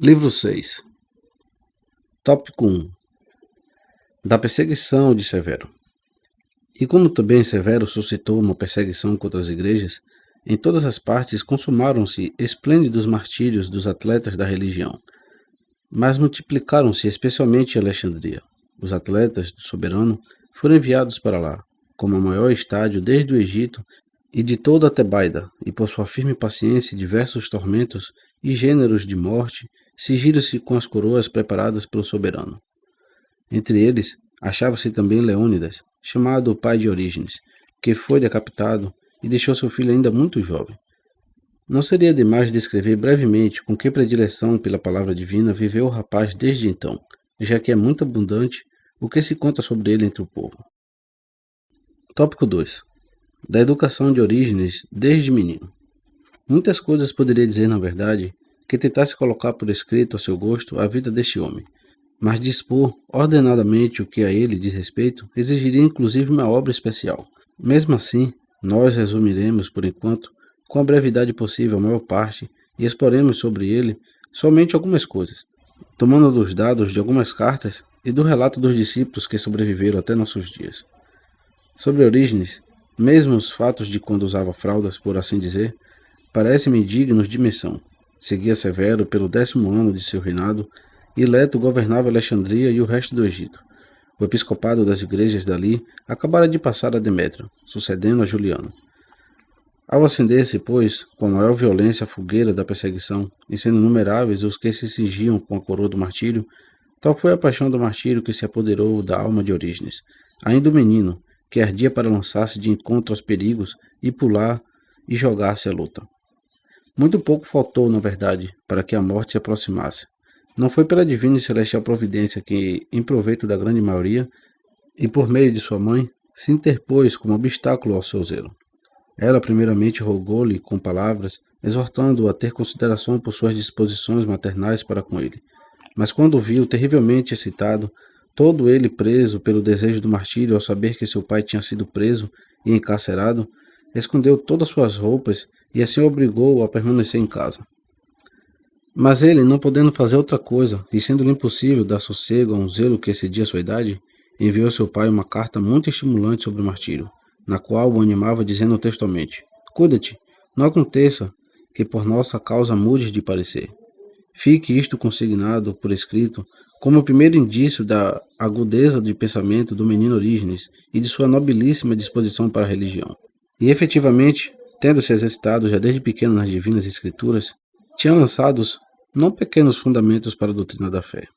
Livro 6. Tópico 1. Da perseguição de Severo. E como também Severo suscitou uma perseguição contra as igrejas, em todas as partes consumaram-se esplêndidos martírios dos atletas da religião, mas multiplicaram-se especialmente em Alexandria. Os atletas do soberano foram enviados para lá, como o maior estádio desde o Egito e de toda a Tebaida, e por sua firme paciência e diversos tormentos e gêneros de morte, sigiram-se com as coroas preparadas pelo soberano. Entre eles, achava-se também Leônidas, chamado o pai de Orígenes, que foi decapitado e deixou seu filho ainda muito jovem. Não seria demais descrever brevemente com que predileção pela palavra divina viveu o rapaz desde então, já que é muito abundante o que se conta sobre ele entre o povo. Tópico 2. Da educação de Orígenes desde menino. Muitas coisas poderia dizer, na verdade, que tentasse colocar por escrito a seu gosto a vida deste homem, mas dispor ordenadamente o que a ele diz respeito exigiria inclusive uma obra especial. Mesmo assim, nós resumiremos, por enquanto, com a brevidade possível a maior parte e exporemos sobre ele somente algumas coisas, tomando dos dados de algumas cartas e do relato dos discípulos que sobreviveram até nossos dias. Sobre Orígenes, mesmo os fatos de quando usava fraldas, por assim dizer, parecem-me dignos de menção. Seguia Severo pelo 10º ano de seu reinado, e Leto governava Alexandria e o resto do Egito. O episcopado das igrejas dali acabara de passar a Demétrio, sucedendo a Juliano. Ao acender-se, pois, com a maior violência a fogueira da perseguição, e sendo inumeráveis os que se cingiam com a coroa do martírio, tal foi a paixão do martírio que se apoderou da alma de Orígenes, ainda o menino, que ardia para lançar-se de encontro aos perigos e pular e jogar-se à luta. Muito pouco faltou, na verdade, para que a morte se aproximasse. Não foi pela divina e celestial providência que, em proveito da grande maioria, e por meio de sua mãe, se interpôs como obstáculo ao seu zelo. Ela primeiramente rogou-lhe com palavras, exortando-o a ter consideração por suas disposições maternais para com ele. Mas quando o viu terrivelmente excitado, todo ele preso pelo desejo do martírio ao saber que seu pai tinha sido preso e encarcerado, escondeu todas suas roupas e assim obrigou-o a permanecer em casa. Mas ele, não podendo fazer outra coisa, e sendo-lhe impossível dar sossego a um zelo que excedia sua idade, enviou a seu pai uma carta muito estimulante sobre o martírio, na qual o animava dizendo textualmente: "Cuida-te, não aconteça que por nossa causa mudes de parecer. Fique isto consignado por escrito como o primeiro indício da agudeza de pensamento do menino Orígenes e de sua nobilíssima disposição para a religião." E efetivamente, tendo-se exercitado já desde pequeno nas divinas escrituras, tinha lançados não pequenos fundamentos para a doutrina da fé.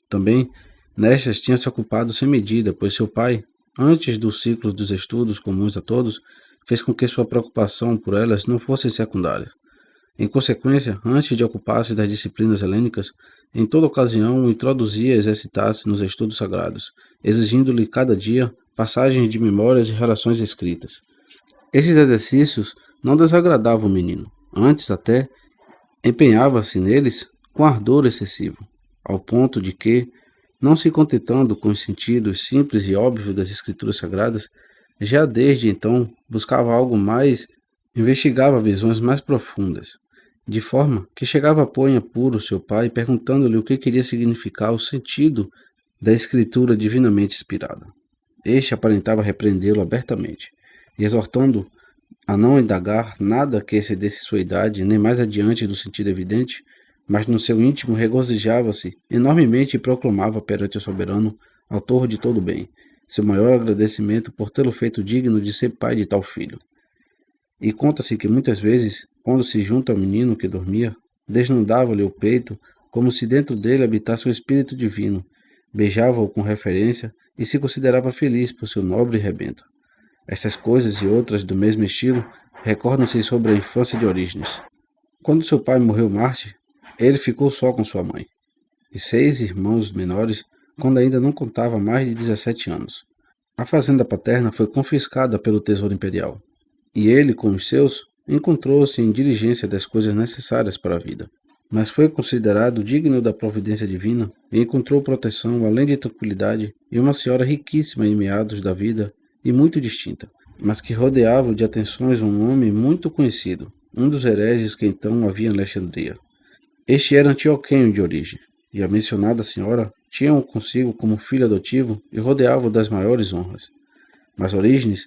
Também, nestas tinha se ocupado sem medida, pois seu pai, antes do ciclo dos estudos comuns a todos, fez com que sua preocupação por elas não fosse secundária. Em consequência, antes de ocupar-se das disciplinas helênicas, em toda ocasião o introduzia a exercitar-se nos estudos sagrados, exigindo-lhe cada dia passagens de memórias e relações escritas. Esses exercícios não desagradavam o menino, antes até empenhava-se neles com ardor excessivo, ao ponto de que, não se contentando com os sentidos simples e óbvios das escrituras sagradas, já desde então buscava algo mais, investigava visões mais profundas, de forma que chegava a pôr em apuro seu pai perguntando-lhe o que queria significar o sentido da escritura divinamente inspirada. Este aparentava repreendê-lo abertamente, e exortando-o a não indagar nada que excedesse sua idade, nem mais adiante do sentido evidente, mas no seu íntimo regozijava-se enormemente e proclamava perante o soberano, autor de todo o bem, seu maior agradecimento por tê-lo feito digno de ser pai de tal filho. E conta-se que muitas vezes, quando se junta ao menino que dormia, desnudava-lhe o peito, como se dentro dele habitasse o Espírito Divino, beijava-o com referência e se considerava feliz por seu nobre rebento. Estas coisas e outras do mesmo estilo recordam-se sobre a infância de Orígenes. Quando seu pai morreu mártir, ele ficou só com sua mãe e 6 irmãos menores, quando ainda não contava mais de 17 anos. A fazenda paterna foi confiscada pelo tesouro imperial, e ele, com os seus, encontrou-se em diligência das coisas necessárias para a vida. Mas foi considerado digno da providência divina e encontrou proteção além de tranquilidade e uma senhora riquíssima em meados da vida e muito distinta, mas que rodeava de atenções um homem muito conhecido, um dos hereges que então havia em Alexandria. Este era antioquenho de origem, e a mencionada senhora tinha-o consigo como filho adotivo e rodeava-o das maiores honras. Mas Orígenes,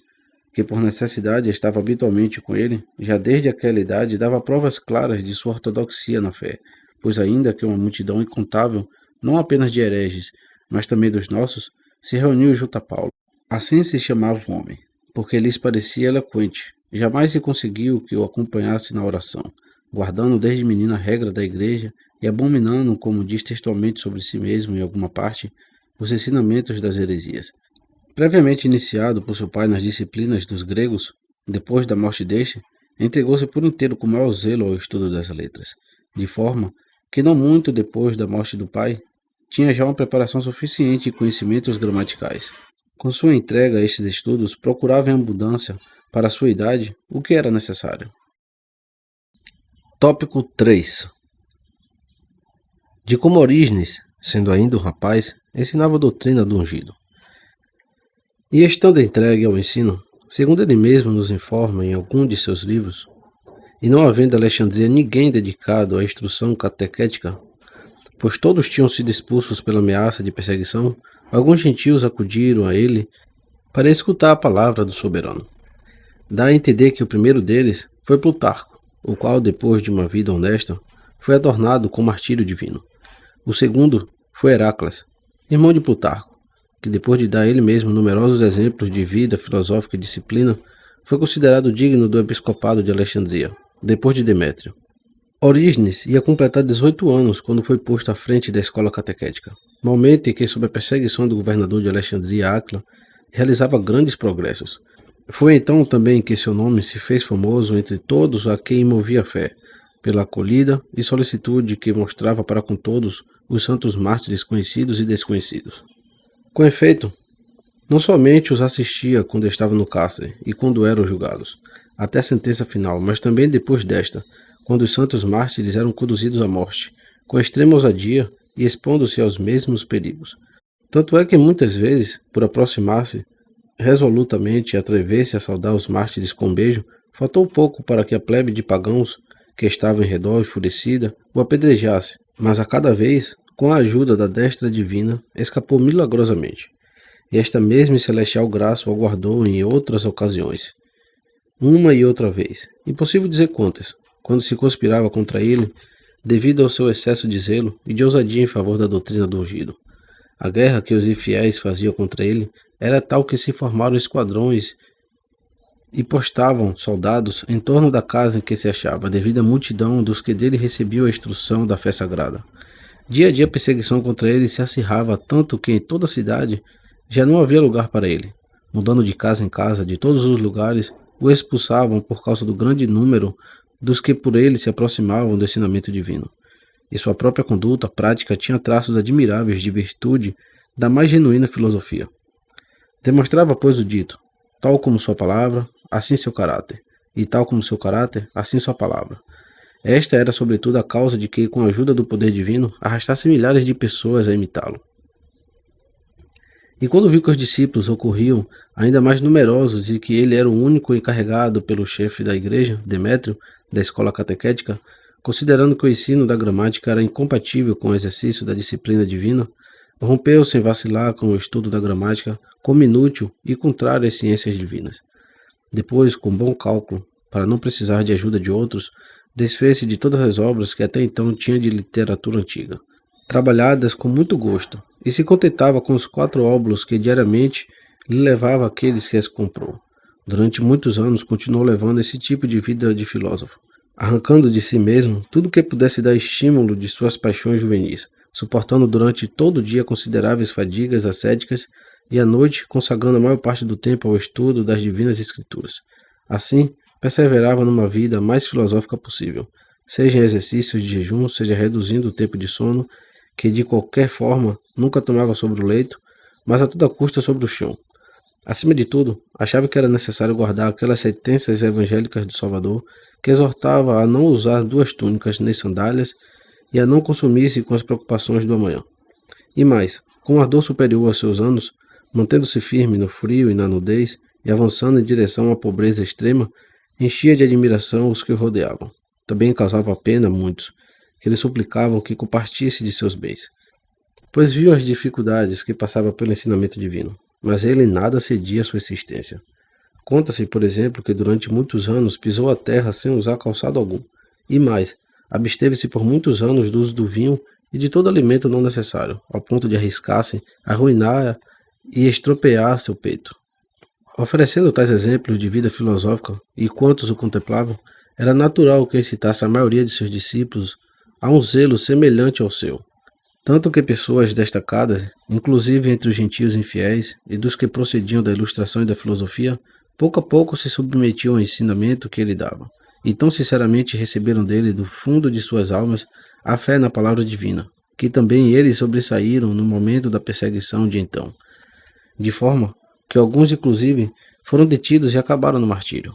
que por necessidade estava habitualmente com ele, já desde aquela idade dava provas claras de sua ortodoxia na fé, pois ainda que uma multidão incontável, não apenas de hereges, mas também dos nossos, se reuniu junto a Paulo. Assim se chamava o homem, porque lhes parecia eloquente. Jamais se conseguiu que o acompanhasse na oração, guardando desde menino a regra da igreja e abominando, como diz textualmente sobre si mesmo em alguma parte, os ensinamentos das heresias. Previamente iniciado por seu pai nas disciplinas dos gregos, depois da morte deste, entregou-se por inteiro com maior zelo ao estudo das letras, de forma que não muito depois da morte do pai, tinha já uma preparação suficiente em conhecimentos gramaticais. Com sua entrega a estes estudos, procurava em abundância, para a sua idade, o que era necessário. Tópico 3. De como Orígenes, sendo ainda um rapaz, ensinava a doutrina do ungido. E estando entregue ao ensino, segundo ele mesmo nos informa em algum de seus livros, e não havendo em Alexandria ninguém dedicado à instrução catequética, pois todos tinham sido expulsos pela ameaça de perseguição, alguns gentios acudiram a ele para escutar a palavra do soberano. Dá a entender que o primeiro deles foi Plutarco, o qual, depois de uma vida honesta, foi adornado com martírio divino. O segundo foi Heracles, irmão de Plutarco, que depois de dar ele mesmo numerosos exemplos de vida filosófica e disciplina, foi considerado digno do episcopado de Alexandria, depois de Demétrio. Orígenes ia completar 18 anos quando foi posto à frente da escola catequética, momento em que, sob a perseguição do governador de Alexandria, Áquila, realizava grandes progressos. Foi então também que seu nome se fez famoso entre todos a quem movia fé, pela acolhida e solicitude que mostrava para com todos os santos mártires conhecidos e desconhecidos. Com efeito, não somente os assistia quando estavam no cárcere e quando eram julgados, até a sentença final, mas também depois desta, quando os santos mártires eram conduzidos à morte, com extrema ousadia e expondo-se aos mesmos perigos. Tanto é que muitas vezes, por aproximar-se resolutamente e atrever-se a saudar os mártires com um beijo, faltou pouco para que a plebe de pagãos, que estava em redor enfurecida, o apedrejasse, mas a cada vez, com a ajuda da destra divina, escapou milagrosamente. E esta mesma celestial graça o aguardou em outras ocasiões, uma e outra vez, impossível dizer quantas, quando se conspirava contra ele, devido ao seu excesso de zelo e de ousadia em favor da doutrina do ungido. A guerra que os infiéis faziam contra ele era tal que se formaram esquadrões e postavam soldados em torno da casa em que se achava, devido à multidão dos que dele recebiam a instrução da fé sagrada. Dia a dia a perseguição contra ele se acirrava tanto que em toda a cidade já não havia lugar para ele. Mudando de casa em casa, de todos os lugares, o expulsavam por causa do grande número dos que por ele se aproximavam do ensinamento divino. E sua própria conduta prática tinha traços admiráveis de virtude da mais genuína filosofia. Demonstrava, pois, o dito, tal como sua palavra, assim seu caráter, e tal como seu caráter, assim sua palavra. Esta era, sobretudo, a causa de que, com a ajuda do poder divino, arrastasse milhares de pessoas a imitá-lo. E quando viu que os discípulos ocorriam ainda mais numerosos e que ele era o único encarregado pelo chefe da igreja, Demétrio, da escola catequética, considerando que o ensino da gramática era incompatível com o exercício da disciplina divina, rompeu sem vacilar com o estudo da gramática como inútil e contrário às ciências divinas. Depois, com bom cálculo, para não precisar de ajuda de outros, desfez-se de todas as obras que até então tinha de literatura antiga, trabalhadas com muito gosto, e se contentava com os 4 óbulos que diariamente lhe levava aqueles que as comprou. Durante muitos anos continuou levando esse tipo de vida de filósofo, arrancando de si mesmo tudo que pudesse dar estímulo de suas paixões juvenis, suportando durante todo o dia consideráveis fadigas ascéticas e à noite consagrando a maior parte do tempo ao estudo das divinas escrituras. Assim, perseverava numa vida mais filosófica possível, seja em exercícios de jejum, seja reduzindo o tempo de sono, que de qualquer forma nunca tomava sobre o leito, mas a toda custa sobre o chão. Acima de tudo, achava que era necessário guardar aquelas sentenças evangélicas do Salvador, que exortava a não usar 2 túnicas nem sandálias e a não consumir-se com as preocupações do amanhã. E mais, com um ardor superior aos seus anos, mantendo-se firme no frio e na nudez e avançando em direção à pobreza extrema, enchia de admiração os que o rodeavam. Também causava pena a muitos, que lhe suplicavam que compartisse de seus bens, pois viam as dificuldades que passava pelo ensinamento divino, mas ele nada cedia à sua insistência. Conta-se, por exemplo, que durante muitos anos pisou a terra sem usar calçado algum, e mais, absteve-se por muitos anos do uso do vinho e de todo alimento não necessário, ao ponto de arriscar-se, arruinar e estropear seu peito. Oferecendo tais exemplos de vida filosófica, e quantos o contemplavam, era natural que incitasse a maioria de seus discípulos a um zelo semelhante ao seu. Tanto que pessoas destacadas, inclusive entre os gentios infiéis e dos que procediam da ilustração e da filosofia, pouco a pouco se submetiam ao ensinamento que ele dava, e tão sinceramente receberam dele do fundo de suas almas a fé na palavra divina, que também eles sobressaíram no momento da perseguição de então, de forma que alguns inclusive foram detidos e acabaram no martírio.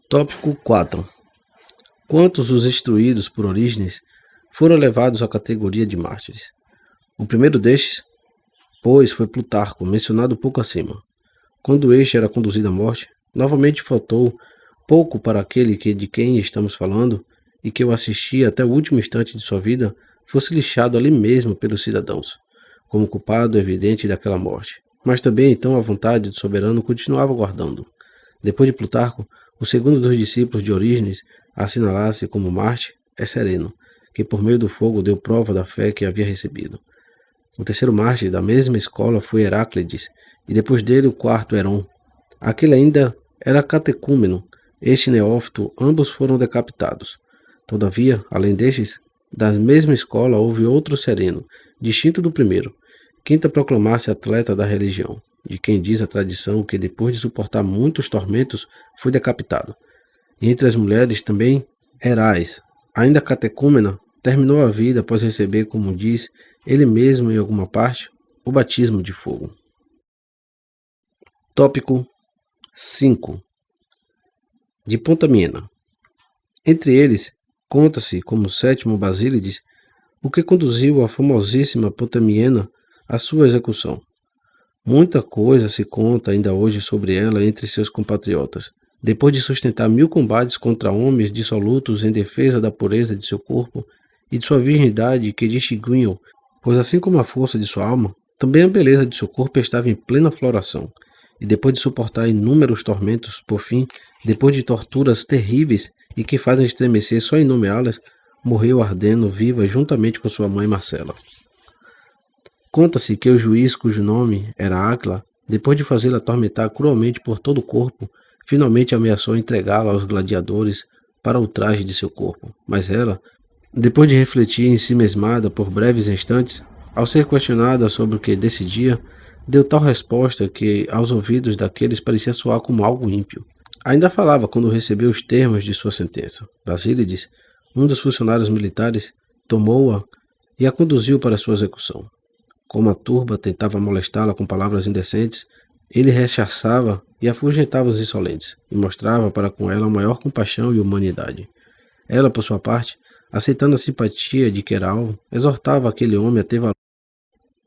Tópico 4. Quantos os instruídos por Orígenes foram levados à categoria de mártires? O primeiro destes, pois, foi Plutarco, mencionado pouco acima. Quando este era conduzido à morte, novamente faltou pouco para aquele de quem estamos falando e que o assistia até o último instante de sua vida fosse lixado ali mesmo pelos cidadãos, como culpado evidente daquela morte. Mas também então a vontade do soberano continuava guardando. Depois de Plutarco, o segundo dos discípulos de Orígenes a assinalar-se como Marte é Sereno, que por meio do fogo deu prova da fé que havia recebido. O terceiro mártir da mesma escola foi Heráclides, e depois dele o quarto Herón. Aquele ainda era catecúmeno, este neófito, ambos foram decapitados. Todavia, além destes, da mesma escola houve outro Sereno, distinto do primeiro, quinta proclamar-se atleta da religião, de quem diz a tradição que depois de suportar muitos tormentos foi decapitado. E entre as mulheres também Herais, ainda catecúmena, terminou a vida após receber, como diz ele mesmo em alguma parte, o batismo de fogo. Tópico 5. De Pontamiena. Entre eles, conta-se como sétimo Basílides, o que conduziu a famosíssima Pontamiena à sua execução. Muita coisa se conta ainda hoje sobre ela entre seus compatriotas. Depois de sustentar 1000 combates contra homens dissolutos em defesa da pureza de seu corpo e de sua virgindade que distinguiam, pois assim como a força de sua alma, também a beleza de seu corpo estava em plena floração, e depois de suportar inúmeros tormentos, por fim, depois de torturas terríveis e que fazem estremecer só em nomeá-las, morreu ardendo viva juntamente com sua mãe Marcela. Conta-se que o juiz cujo nome era Áquila, depois de fazê-la atormentar cruelmente por todo o corpo, finalmente ameaçou entregá-la aos gladiadores para o traje de seu corpo. Mas ela, depois de refletir em si mesmada por breves instantes, ao ser questionada sobre o que decidia, deu tal resposta que aos ouvidos daqueles parecia soar como algo ímpio. Ainda falava quando recebeu os termos de sua sentença. Basílides, um dos funcionários militares, tomou-a e a conduziu para sua execução. Como a turba tentava molestá-la com palavras indecentes, ele rechaçava e afugentava os insolentes, e mostrava para com ela maior compaixão e humanidade. Ela, por sua parte, aceitando a simpatia de que era alvo, exortava aquele homem a ter valor,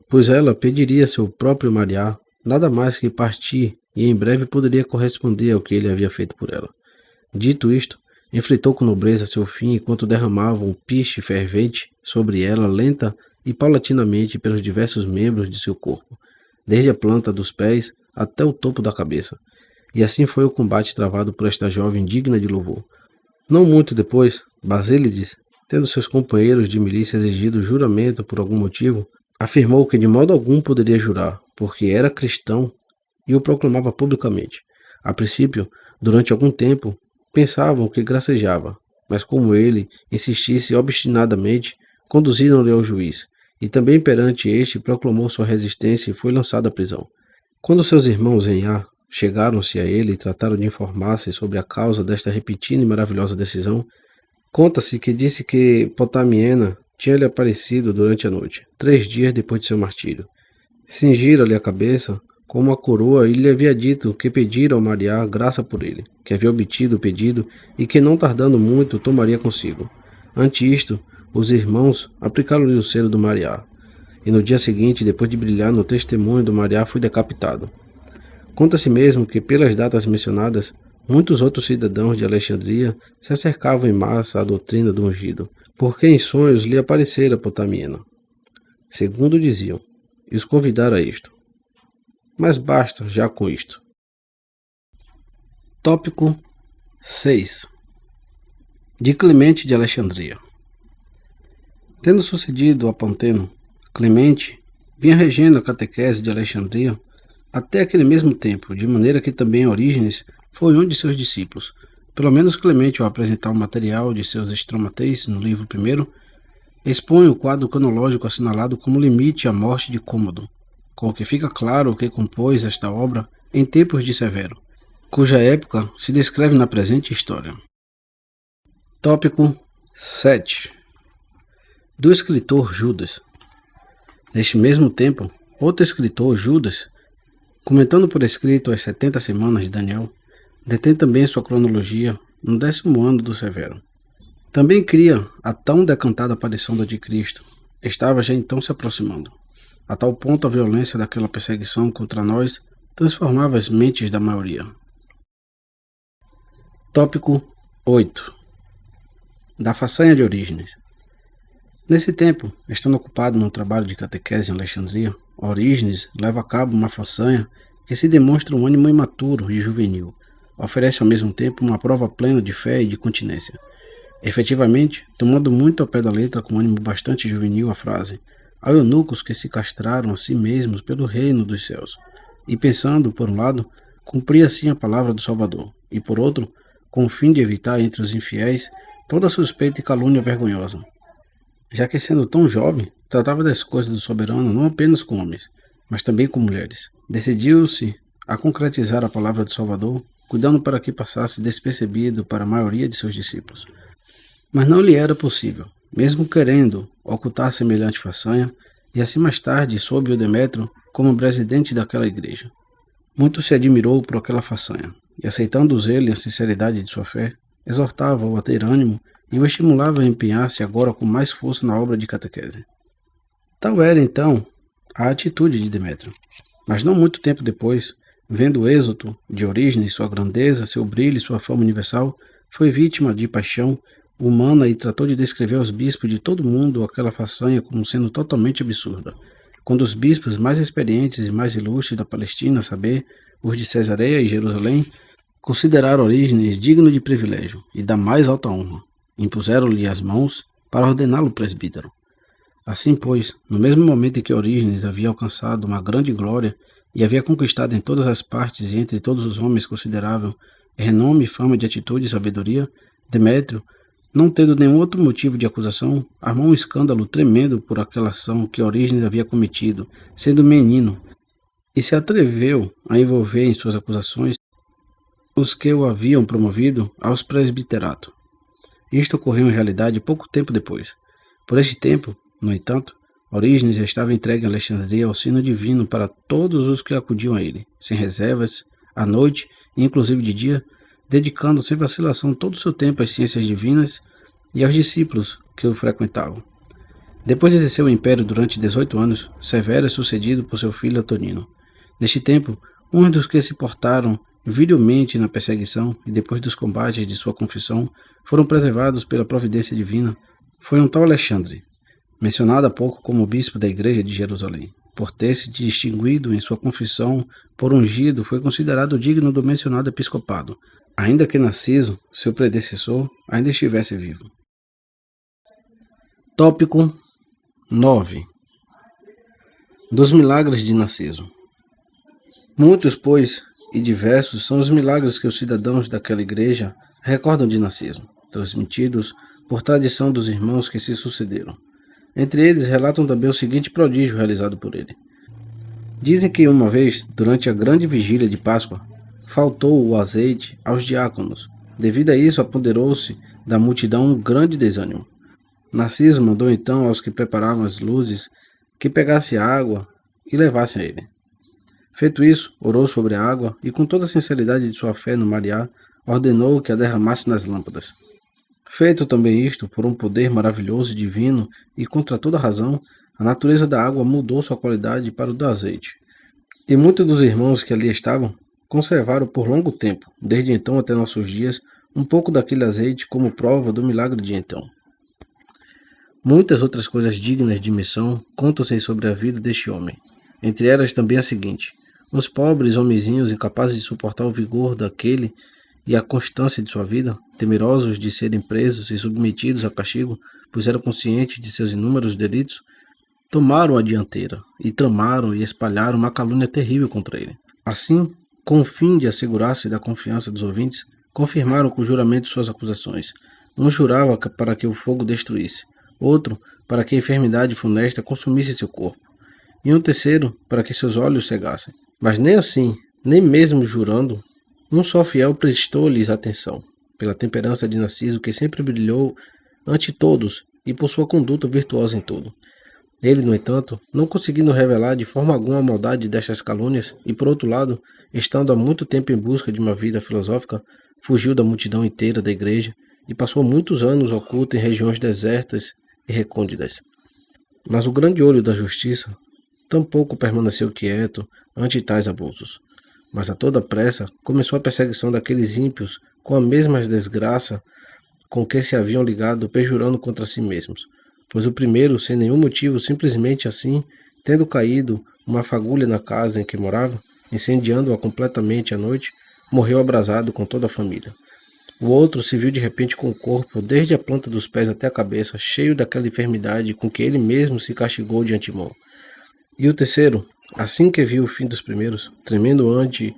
pois ela pediria seu próprio Mariá, nada mais que partir, e em breve poderia corresponder ao que ele havia feito por ela. Dito isto, enfrentou com nobreza seu fim enquanto derramava um piche fervente sobre ela lenta e paulatinamente pelos diversos membros de seu corpo, desde a planta dos pés até o topo da cabeça. E assim foi o combate travado por esta jovem digna de louvor. Não muito depois, Basílides, tendo seus companheiros de milícia exigido juramento por algum motivo, afirmou que de modo algum poderia jurar, porque era cristão, e o proclamava publicamente. A princípio, durante algum tempo, pensavam que gracejava, mas como ele insistisse obstinadamente, conduziram-lhe ao juiz, e também perante este proclamou sua resistência e foi lançado à prisão. Quando seus irmãos em Ar chegaram-se a ele e trataram de informar-se sobre a causa desta repentina e maravilhosa decisão, conta-se que disse que Pontamiena tinha-lhe aparecido durante a noite, 3 dias depois de seu martírio. Cingira-lhe a cabeça com uma coroa e lhe havia dito que pedira ao Mariá graça por ele, que havia obtido o pedido e que não tardando muito tomaria consigo. Ante isto, os irmãos aplicaram-lhe o selo do Mariá, e no dia seguinte, depois de brilhar no testemunho do Mariá, foi decapitado. Conta-se mesmo que, pelas datas mencionadas, muitos outros cidadãos de Alexandria se acercavam em massa à doutrina do ungido, porque em sonhos lhe aparecera Potamiena, segundo diziam, e os convidara a isto. Mas basta já com isto. Tópico 6. De Clemente de Alexandria. Tendo sucedido a Panteno, Clemente vinha regendo a catequese de Alexandria até aquele mesmo tempo, de maneira que também Orígenes foi um de seus discípulos. Pelo menos Clemente, ao apresentar o material de seus Estromateis no livro 1, expõe o quadro cronológico assinalado como limite à morte de Cômodo, com o que fica claro que compôs esta obra em tempos de Severo, cuja época se descreve na presente história. Tópico 7. Do escritor Judas. Neste mesmo tempo, outro escritor, Judas, comentando por escrito as 70 semanas de Daniel, detém também sua cronologia no 10º ano do Severo. Também cria a tão decantada aparição do Anticristo. Estava já então se aproximando. A tal ponto a violência daquela perseguição contra nós transformava as mentes da maioria. Tópico 8. Da façanha de Orígenes. Nesse tempo, estando ocupado no trabalho de catequese em Alexandria, Orígenes leva a cabo uma façanha que se demonstra um ânimo imaturo e juvenil. Oferece ao mesmo tempo uma prova plena de fé e de continência. Efetivamente, tomando muito ao pé da letra com ânimo bastante juvenil a frase: há eunucos que se castraram a si mesmos pelo reino dos céus. E pensando, por um lado, cumprir assim a palavra do Salvador, e por outro, com o fim de evitar entre os infiéis toda suspeita e calúnia vergonhosa. Já que sendo tão jovem, tratava das coisas do soberano não apenas com homens, mas também com mulheres. Decidiu-se a concretizar a palavra do Salvador, cuidando para que passasse despercebido para a maioria de seus discípulos. Mas não lhe era possível, mesmo querendo ocultar semelhante façanha, e assim mais tarde soube o Demétrio como presidente daquela igreja. Muito se admirou por aquela façanha, e aceitando-os ele a sinceridade de sua fé, exortava-o a ter ânimo e o estimulava a empenhar-se agora com mais força na obra de catequese. Tal era, então, a atitude de Demétrio. Mas não muito tempo depois, vendo o êxodo de Orígenes, sua grandeza, seu brilho e sua fama universal, foi vítima de paixão humana e tratou de descrever aos bispos de todo o mundo aquela façanha como sendo totalmente absurda. Quando os bispos mais experientes e mais ilustres da Palestina, a saber, os de Cesareia e Jerusalém, consideraram Orígenes digno de privilégio e da mais alta honra, impuseram-lhe as mãos para ordená-lo presbítero. Assim, pois, no mesmo momento em que Orígenes havia alcançado uma grande glória e havia conquistado em todas as partes e entre todos os homens considerável renome, fama de atitude e sabedoria, Demétrio, não tendo nenhum outro motivo de acusação, armou um escândalo tremendo por aquela ação que Orígenes havia cometido, sendo menino, e se atreveu a envolver em suas acusações os que o haviam promovido aos presbiterato. Isto ocorreu em realidade pouco tempo depois. Por este tempo, no entanto, Orígenes estava entregue em Alexandria ao sino divino para todos os que acudiam a ele, sem reservas, à noite e inclusive de dia, dedicando sem vacilação todo o seu tempo às ciências divinas e aos discípulos que o frequentavam. Depois de exercer o império durante 18 anos, Severo é sucedido por seu filho Antonino. Neste tempo, uns dos que se portaram virilmente na perseguição e depois dos combates de sua confissão foram preservados pela providência divina, foi um tal Alexandre, mencionado há pouco como bispo da igreja de Jerusalém. Por ter se distinguido em sua confissão por ungido, foi considerado digno do mencionado episcopado, ainda que Narciso, seu predecessor, ainda estivesse vivo. Tópico 9. Dos milagres de Narciso. Muitos, pois, e diversos são os milagres que os cidadãos daquela igreja recordam de Narciso, transmitidos por tradição dos irmãos que se sucederam. Entre eles relatam também o seguinte prodígio realizado por ele. Dizem que uma vez, durante a grande vigília de Páscoa, faltou o azeite aos diáconos. Devido a isso, apoderou-se da multidão um grande desânimo. Narciso mandou então aos que preparavam as luzes que pegassem água e levassem a ele. Feito isso, orou sobre a água e, com toda a sinceridade de sua fé no Mariá, ordenou que a derramasse nas lâmpadas. Feito também isto, por um poder maravilhoso e divino e contra toda razão, a natureza da água mudou sua qualidade para o do azeite. E muitos dos irmãos que ali estavam conservaram por longo tempo, desde então até nossos dias, um pouco daquele azeite como prova do milagre de então. Muitas outras coisas dignas de menção contam-se sobre a vida deste homem. Entre elas também a seguinte: uns pobres homenzinhos incapazes de suportar o vigor daquele e a constância de sua vida, temerosos de serem presos e submetidos a castigo, pois eram conscientes de seus inúmeros delitos, tomaram a dianteira e tramaram e espalharam uma calúnia terrível contra ele. Assim, com o fim de assegurar-se da confiança dos ouvintes, confirmaram com juramento suas acusações. Um jurava para que o fogo destruísse, outro para que a enfermidade funesta consumisse seu corpo, e um terceiro para que seus olhos cegassem. Mas nem assim, nem mesmo jurando, um só fiel prestou-lhes atenção, pela temperança de Narciso, que sempre brilhou ante todos e por sua conduta virtuosa em tudo. Ele, no entanto, não conseguindo revelar de forma alguma a maldade destas calúnias, e por outro lado, estando há muito tempo em busca de uma vida filosófica, fugiu da multidão inteira da igreja e passou muitos anos oculto em regiões desertas e recônditas. Mas o grande olho da justiça tampouco permaneceu quieto ante tais abusos, mas a toda pressa começou a perseguição daqueles ímpios com a mesma desgraça com que se haviam ligado, perjurando contra si mesmos. Pois o primeiro, sem nenhum motivo, simplesmente assim, tendo caído uma fagulha na casa em que morava, incendiando-a completamente à noite, morreu abrasado com toda a família. O outro se viu de repente com o corpo, desde a planta dos pés até a cabeça, cheio daquela enfermidade com que ele mesmo se castigou de antemão. E o terceiro, assim que viu o fim dos primeiros, tremendo ante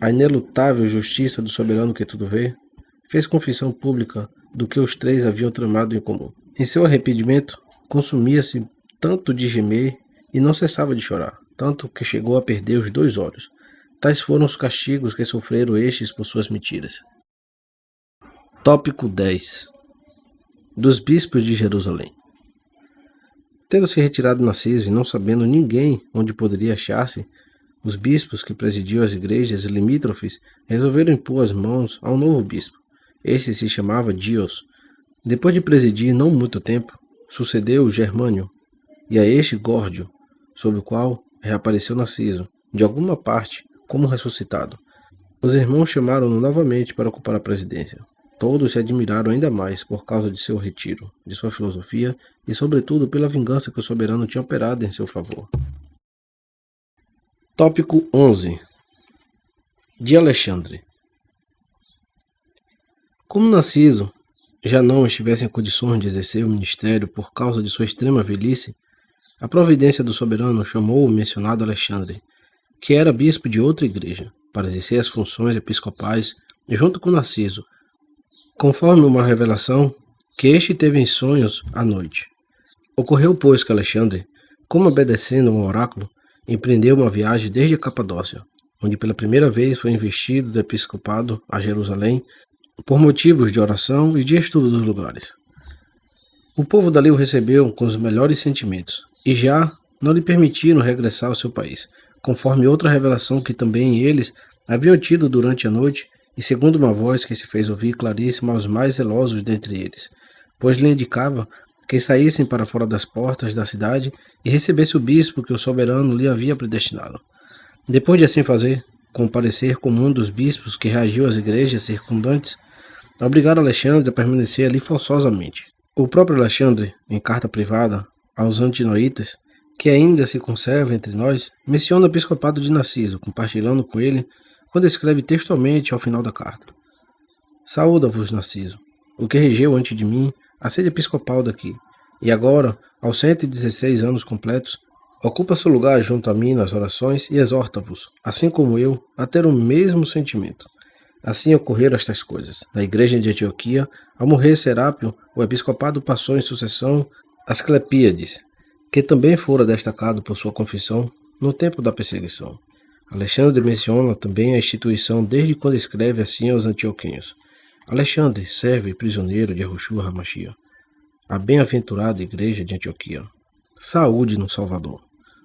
a inelutável justiça do soberano que tudo vê, fez confissão pública do que os três haviam tramado em comum. Em seu arrependimento, consumia-se tanto de gemer e não cessava de chorar, tanto que chegou a perder os 2 olhos. Tais foram os castigos que sofreram estes por suas mentiras. Tópico 10. Dos bispos de Jerusalém. Tendo-se retirado Narciso e não sabendo ninguém onde poderia achar-se, os bispos que presidiam as igrejas limítrofes resolveram impor as mãos a um novo bispo. Este se chamava Dios. Depois de presidir não muito tempo, sucedeu Germânio, e a este Górdio, sob o qual reapareceu Narciso, de alguma parte, como ressuscitado. Os irmãos chamaram-no novamente para ocupar a presidência. Todos se admiraram ainda mais por causa de seu retiro, de sua filosofia e, sobretudo, pela vingança que o soberano tinha operado em seu favor. Tópico 11. De Alexandre. Como Narciso já não estivesse em condições de exercer o ministério por causa de sua extrema velhice, a providência do soberano chamou o mencionado Alexandre, que era bispo de outra igreja, para exercer as funções episcopais junto com Narciso, conforme uma revelação que este teve em sonhos à noite. Ocorreu, pois, que Alexandre, como obedecendo a um oráculo, empreendeu uma viagem desde a Capadócia, onde pela primeira vez foi investido do episcopado a Jerusalém, por motivos de oração e de estudo dos lugares. O povo dali o recebeu com os melhores sentimentos, e já não lhe permitiram regressar ao seu país, conforme outra revelação que também eles haviam tido durante a noite, e segundo uma voz que se fez ouvir claríssima aos mais zelosos dentre eles, pois lhe indicava que saíssem para fora das portas da cidade e recebesse o bispo que o soberano lhe havia predestinado. Depois de assim fazer, com o parecer comum dos bispos que reagiu às igrejas circundantes, obrigaram Alexandre a permanecer ali forçosamente. O próprio Alexandre, em carta privada aos antinoítas, que ainda se conserva entre nós, menciona o episcopado de Narciso, compartilhando com ele, quando escreve textualmente ao final da carta: Saúda-vos, Narciso, o que regeu ante de mim a sede episcopal daqui, e agora, aos 116 anos completos, ocupa seu lugar junto a mim nas orações e exorta-vos, assim como eu, a ter o mesmo sentimento. Assim ocorreram estas coisas. Na igreja de Antioquia, ao morrer Serápio, o episcopado passou em sucessão a Asclepíades, que também fora destacado por sua confissão no tempo da perseguição. Alexandre menciona também a instituição desde quando escreve assim aos antioquinhos: Alexandre, servo e prisioneiro de Yahushua HaMashiach, a bem-aventurada igreja de Antioquia. Saúde no Salvador.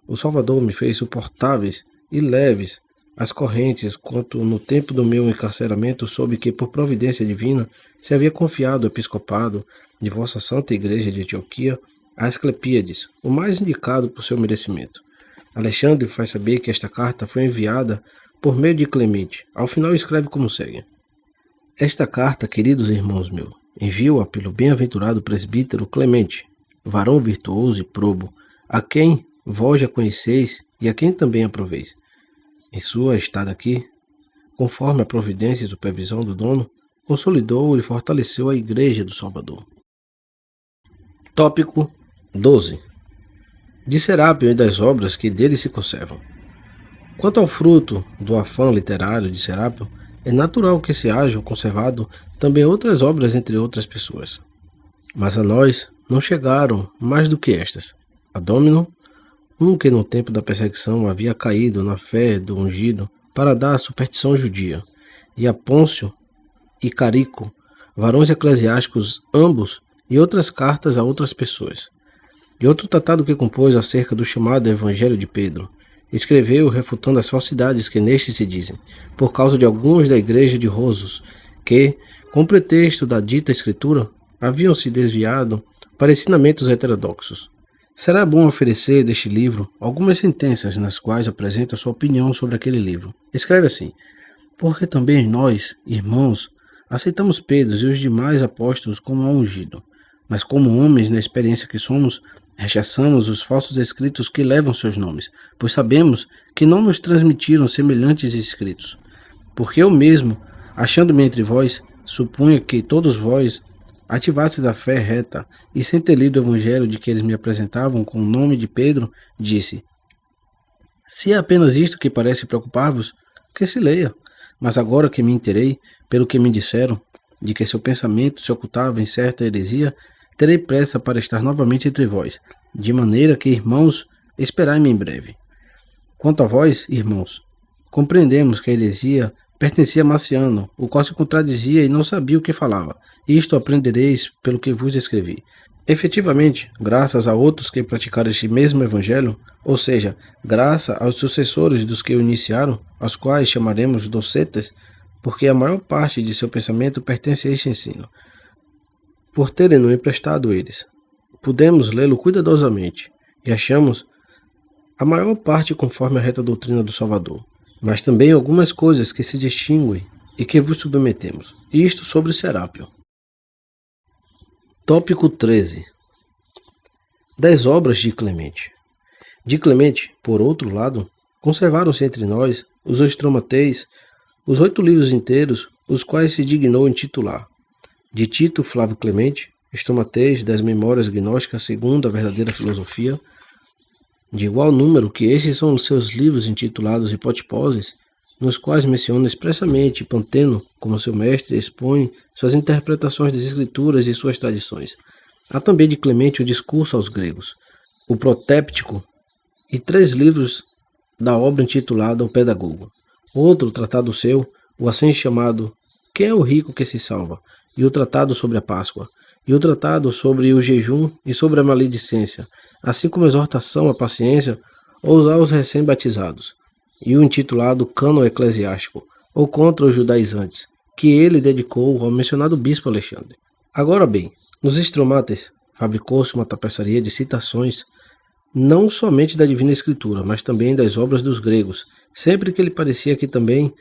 O Salvador me fez suportáveis e leves as correntes, quanto no tempo do meu encarceramento soube que, por providência divina, se havia confiado o episcopado de vossa santa igreja de Antioquia a Asclepíades, o mais indicado por seu merecimento. Alexandre faz saber que esta carta foi enviada por meio de Clemente. Ao final escreve como segue: Esta carta, queridos irmãos meus, envio-a pelo bem-aventurado presbítero Clemente, varão virtuoso e probo, a quem vós já conheceis e a quem também aproveis. Em sua estada aqui, conforme a providência e supervisão do dono, consolidou e fortaleceu a Igreja do Salvador. Tópico 12. De Serápio e das obras que dele se conservam. Quanto ao fruto do afã literário de Serápio, é natural que se hajam conservado também outras obras entre outras pessoas. Mas a nós não chegaram mais do que estas. A Dômino, um que no tempo da perseguição havia caído na fé do ungido para dar a superstição judia, e a Pôncio e Carico, varões eclesiásticos ambos, e outras cartas a outras pessoas. E outro tratado que compôs acerca do chamado Evangelho de Pedro, escreveu refutando as falsidades que neste se dizem, por causa de alguns da igreja de Rosos, que, com pretexto da dita escritura, haviam se desviado para ensinamentos heterodoxos. Será bom oferecer deste livro algumas sentenças nas quais apresenta sua opinião sobre aquele livro. Escreve assim: porque também nós, irmãos, aceitamos Pedro e os demais apóstolos como ungido, mas como homens na experiência que somos, rechaçamos os falsos escritos que levam seus nomes, pois sabemos que não nos transmitiram semelhantes escritos. Porque eu mesmo, achando-me entre vós, supunha que todos vós ativasses a fé reta, e sem ter lido o evangelho de que eles me apresentavam com o nome de Pedro, disse: se é apenas isto que parece preocupar-vos, que se leia. Mas agora que me inteirei, pelo que me disseram, de que seu pensamento se ocultava em certa heresia, terei pressa para estar novamente entre vós, de maneira que, irmãos, esperai-me em breve. Quanto a vós, irmãos, compreendemos que a heresia pertencia a Marciano, o qual se contradizia e não sabia o que falava. Isto aprendereis pelo que vos escrevi. Efetivamente, graças a outros que praticaram este mesmo evangelho, ou seja, graças aos sucessores dos que o iniciaram, aos quais chamaremos docetas, porque a maior parte de seu pensamento pertence a este ensino, por terem-no emprestado eles, pudemos lê-lo cuidadosamente, e achamos a maior parte conforme a reta doutrina do Salvador, mas também algumas coisas que se distinguem e que vos submetemos. Isto sobre Serápio. Tópico 13. Das obras de Clemente. De Clemente, por outro lado, conservaram-se entre nós os Estromateis, os 8 livros inteiros, os quais se dignou intitular: de Tito Flávio Clemente, Estromateis das Memórias Gnósticas segundo a verdadeira filosofia, de igual número que estes são os seus livros intitulados Hipotiposes, nos quais menciona expressamente Panteno como seu mestre e expõe suas interpretações das escrituras e suas tradições. Há também de Clemente o Discurso aos Gregos, o Protéptico e 3 livros da obra intitulada O Pedagogo. Outro tratado seu, o assim chamado Quem é o Rico que se Salva, e o tratado sobre a Páscoa, e o tratado sobre o jejum e sobre a maledicência, assim como a exortação à paciência aos recém-batizados, e o intitulado Cânon Eclesiástico, ou contra os judaizantes, que ele dedicou ao mencionado bispo Alexandre. Agora bem, nos Estromates fabricou-se uma tapeçaria de citações, não somente da Divina Escritura, mas também das obras dos gregos, sempre que lhe parecia que também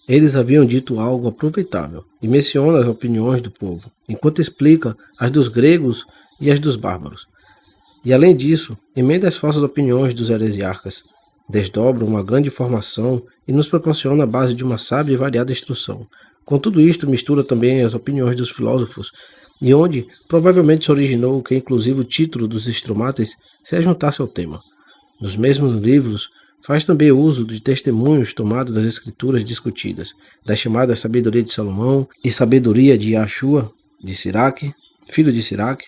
eles haviam dito algo aproveitável, e menciona as opiniões do povo, enquanto explica as dos gregos e as dos bárbaros. E além disso, emenda as falsas opiniões dos heresiarcas, desdobra uma grande informação e nos proporciona a base de uma sábia e variada instrução. Com tudo isto, mistura também as opiniões dos filósofos, e onde provavelmente se originou que inclusive o título dos Estromates se ajuntasse ao tema. Nos mesmos livros, faz também uso de testemunhos tomados das escrituras discutidas, da chamada Sabedoria de Salomão e Sabedoria de Yahshua, de Siraque, filho de Siraque,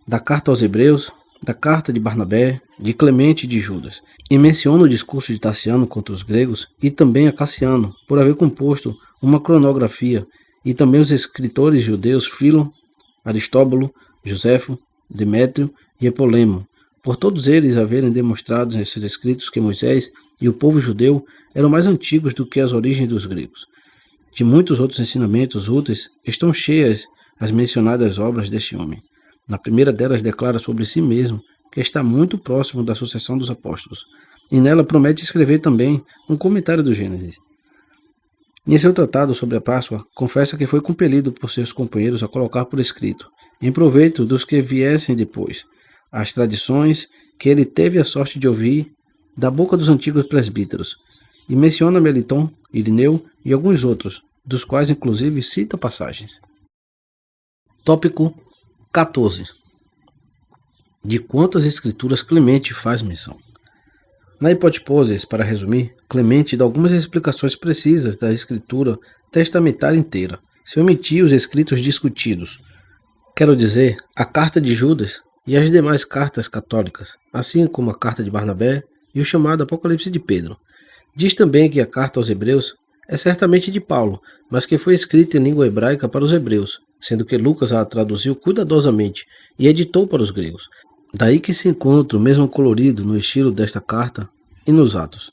da Carta aos Hebreus, da Carta de Barnabé, de Clemente e de Judas, e menciona o discurso de Taciano contra os gregos e também a Cassiano, por haver composto uma cronografia, e também os escritores judeus Filon, Aristóbulo, Joséfo, Demétrio e Epolemo, por todos eles haverem demonstrado nesses escritos que Moisés e o povo judeu eram mais antigos do que as origens dos gregos. De muitos outros ensinamentos úteis estão cheias as mencionadas obras deste homem. Na primeira delas declara sobre si mesmo que está muito próximo da sucessão dos apóstolos, e nela promete escrever também um comentário do Gênesis. Em seu tratado sobre a Páscoa, confessa que foi compelido por seus companheiros a colocar por escrito, em proveito dos que viessem depois, as tradições que ele teve a sorte de ouvir da boca dos antigos presbíteros, e menciona Meliton, Irineu e alguns outros, dos quais inclusive cita passagens. Tópico 14. De quantas escrituras Clemente faz menção? Na Hipotiposes, para resumir, Clemente dá algumas explicações precisas da escritura testamentária inteira, se omitir os escritos discutidos, quero dizer, a carta de Judas e as demais cartas católicas, assim como a carta de Barnabé e o chamado Apocalipse de Pedro. Diz também que a carta aos Hebreus é certamente de Paulo, mas que foi escrita em língua hebraica para os hebreus, sendo que Lucas a traduziu cuidadosamente e editou para os gregos. Daí que se encontra o mesmo colorido no estilo desta carta e nos Atos.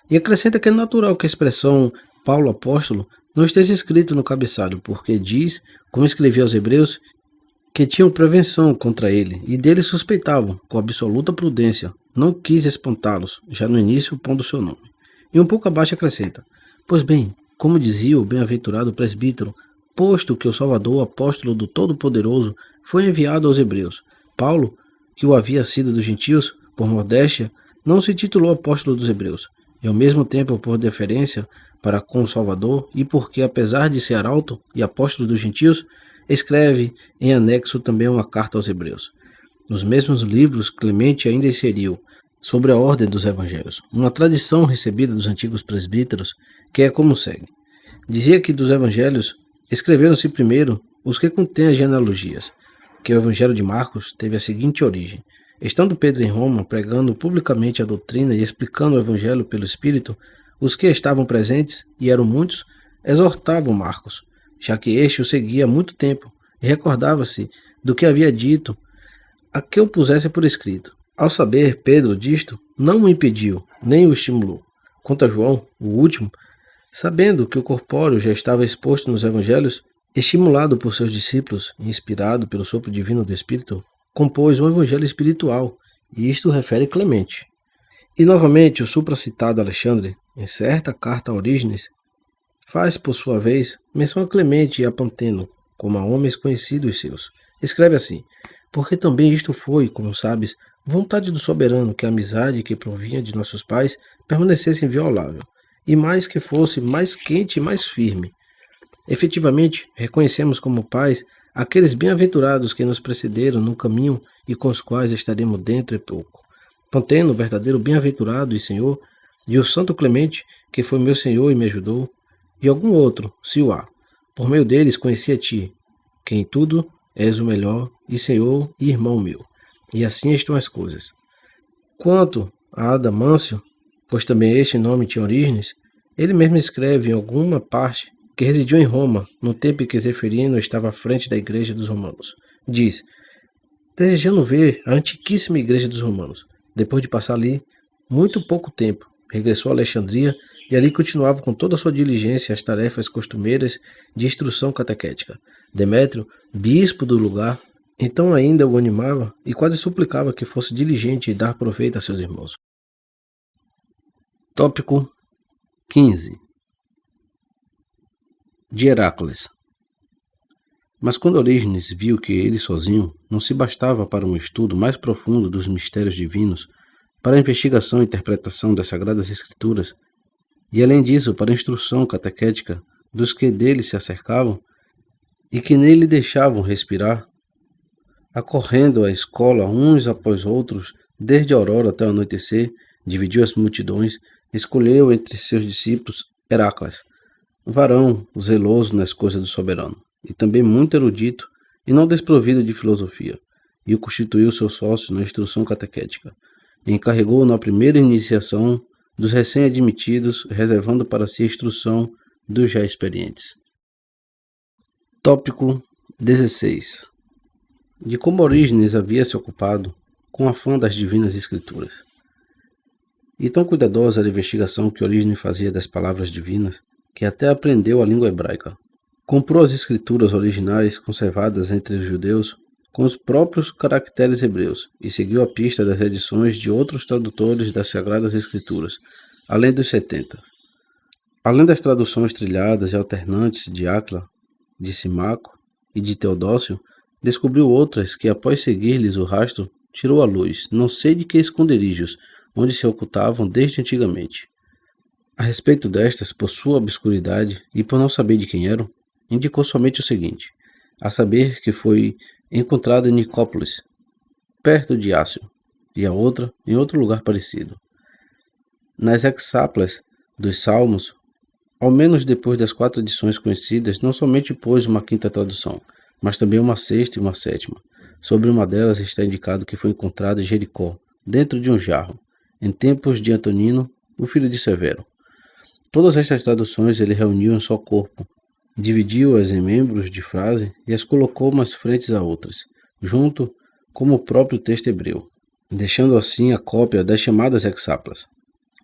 E acrescenta que é natural que a expressão Paulo Apóstolo não esteja escrito no cabeçalho, porque diz, como escrevia aos Hebreus, que tinham prevenção contra ele e dele suspeitavam, com absoluta prudência, não quis espantá-los, já no início pondo seu nome. E um pouco abaixo acrescenta, pois bem, como dizia o bem-aventurado presbítero, posto que o Salvador, apóstolo do Todo-Poderoso, foi enviado aos Hebreus, Paulo, que o havia sido dos gentios, por modéstia, não se titulou apóstolo dos Hebreus, e ao mesmo tempo por deferência para com o Salvador, e porque, apesar de ser arauto e apóstolo dos gentios, escreve em anexo também uma carta aos Hebreus. Nos mesmos livros, Clemente ainda inseriu, sobre a ordem dos evangelhos, uma tradição recebida dos antigos presbíteros, que é como segue. Dizia que dos evangelhos escreveram-se primeiro os que contêm as genealogias, que o evangelho de Marcos teve a seguinte origem. Estando Pedro em Roma, pregando publicamente a doutrina e explicando o evangelho pelo Espírito, os que estavam presentes, e eram muitos, exortavam Marcos, já que este o seguia há muito tempo, e recordava-se do que havia dito, a que o pusesse por escrito. Ao saber Pedro disto, não o impediu, nem o estimulou. Quanto a João, o último, sabendo que o corpóreo já estava exposto nos evangelhos, estimulado por seus discípulos e inspirado pelo sopro divino do Espírito, compôs um evangelho espiritual, e isto refere Clemente. E novamente o supracitado Alexandre, em certa carta a Orígenes, faz, por sua vez, menção a Clemente e a Panteno, como a homens conhecidos seus. Escreve assim, porque também isto foi, como sabes, vontade do soberano que a amizade que provinha de nossos pais permanecesse inviolável, e mais que fosse mais quente e mais firme. Efetivamente, reconhecemos como pais aqueles bem-aventurados que nos precederam no caminho e com os quais estaremos dentro e pouco. Panteno, verdadeiro bem-aventurado e senhor, e o Santo Clemente, que foi meu senhor e me ajudou, e algum outro, se o há. Por meio deles conheci a ti, que em tudo és o melhor, e senhor e irmão meu. E assim estão as coisas. Quanto a Adamâncio, pois também este nome tinha origens, ele mesmo escreve em alguma parte que residiu em Roma, no tempo em que Zeferino estava à frente da igreja dos romanos. Diz, desejando ver a antiquíssima igreja dos romanos, depois de passar ali muito pouco tempo, regressou a Alexandria e ali continuava com toda a sua diligência as tarefas costumeiras de instrução catequética. Demétrio, bispo do lugar, então ainda o animava e quase suplicava que fosse diligente e dar proveito a seus irmãos. Tópico 15. De Herácles. Mas quando Orígenes viu que ele sozinho não se bastava para um estudo mais profundo dos mistérios divinos, para a investigação e interpretação das Sagradas Escrituras, e além disso para a instrução catequética dos que dele se acercavam e que nele deixavam respirar, acorrendo à escola uns após outros, desde a aurora até o anoitecer, dividiu as multidões, escolheu entre seus discípulos Herácles, varão zeloso nas coisas do soberano, e também muito erudito e não desprovido de filosofia, e o constituiu seu sócio na instrução catequética, e encarregou na primeira iniciação dos recém-admitidos, reservando para si a instrução dos já experientes. Tópico 16. De como Orígenes havia se ocupado com afã das divinas escrituras. E tão cuidadosa era a investigação que Orígenes fazia das palavras divinas, que até aprendeu a língua hebraica. Comprou as escrituras originais conservadas entre os judeus com os próprios caracteres hebreus e seguiu a pista das edições de outros tradutores das Sagradas Escrituras, além dos 70. Além das traduções trilhadas e alternantes de Áquila, de Simaco e de Teodócio, descobriu outras que, após seguir-lhes o rastro, tirou à luz, não sei de que esconderijos, onde se ocultavam desde antigamente. A respeito destas, por sua obscuridade e por não saber de quem eram, indicou somente o seguinte, a saber que foi encontrada em Nicópolis, perto de Ácio, e a outra em outro lugar parecido. Nas hexáplas dos Salmos, ao menos depois das 4 edições conhecidas, não somente pôs uma quinta tradução, mas também uma sexta e uma sétima. Sobre uma delas está indicado que foi encontrada em Jericó, dentro de um jarro, em tempos de Antonino, o filho de Severo. Todas estas traduções ele reuniu em só corpo, dividiu-as em membros de frase e as colocou umas frentes a outras, junto como o próprio texto hebreu, deixando assim a cópia das chamadas hexáplas.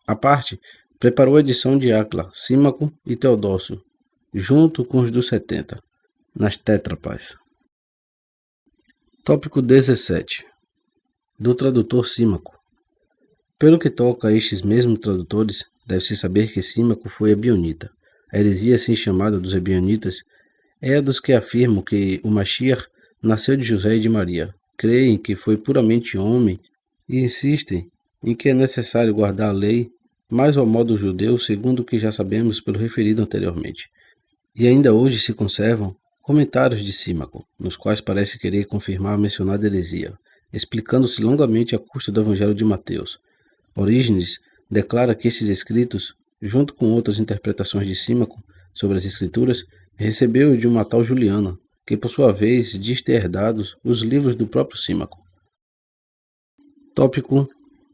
À parte, preparou a edição de Áquila, Símaco e Teodósio, junto com os dos 70, nas tétrapas. Tópico 17. Do tradutor Símaco. Pelo que toca a estes mesmos tradutores, deve-se saber que Símaco foi ebionita. A heresia assim chamada dos ebionitas é a dos que afirmam que o Mashiach nasceu de José e de Maria, creem que foi puramente homem e insistem em que é necessário guardar a lei mais ao modo judeu, segundo o que já sabemos pelo referido anteriormente. E ainda hoje se conservam comentários de Símaco, nos quais parece querer confirmar a mencionada heresia, explicando-se longamente a custa do Evangelho de Mateus. Orígenes declara que estes escritos, junto com outras interpretações de Símaco sobre as Escrituras, recebeu de uma tal Juliana, que por sua vez diz ter herdado os livros do próprio Símaco. Tópico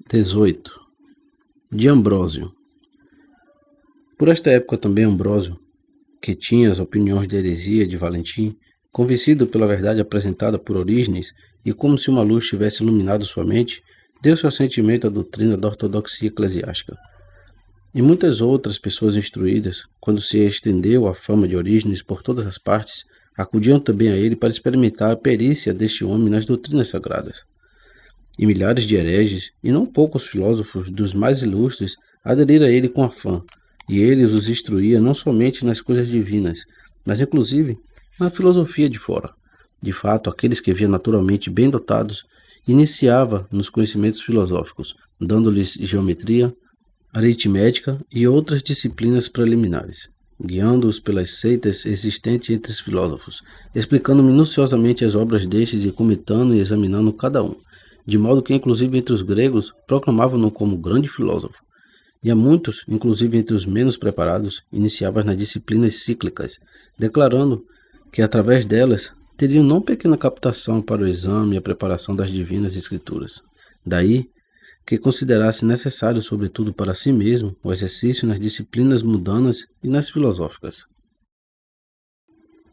18. De Ambrósio. Por esta época também Ambrósio, que tinha as opiniões de heresia de Valentim, convencido pela verdade apresentada por Orígenes e como se uma luz tivesse iluminado sua mente, deu seu assentimento à doutrina da ortodoxia eclesiástica. E muitas outras pessoas instruídas, quando se estendeu a fama de Orígenes por todas as partes, acudiam também a ele para experimentar a perícia deste homem nas doutrinas sagradas. E milhares de hereges, e não poucos filósofos dos mais ilustres, aderiram a ele com afã, e ele os instruía não somente nas coisas divinas, mas inclusive na filosofia de fora. De fato, aqueles que via naturalmente bem dotados, iniciava nos conhecimentos filosóficos, dando-lhes geometria, aritmética e outras disciplinas preliminares, guiando-os pelas seitas existentes entre os filósofos, explicando minuciosamente as obras destes e comentando e examinando cada um, de modo que inclusive entre os gregos proclamavam-no como grande filósofo, e a muitos, inclusive entre os menos preparados, iniciava nas disciplinas cíclicas, declarando que através delas teriam não pequena captação para o exame e a preparação das divinas escrituras. Daí que considerasse necessário, sobretudo para si mesmo, o exercício nas disciplinas mundanas e nas filosóficas.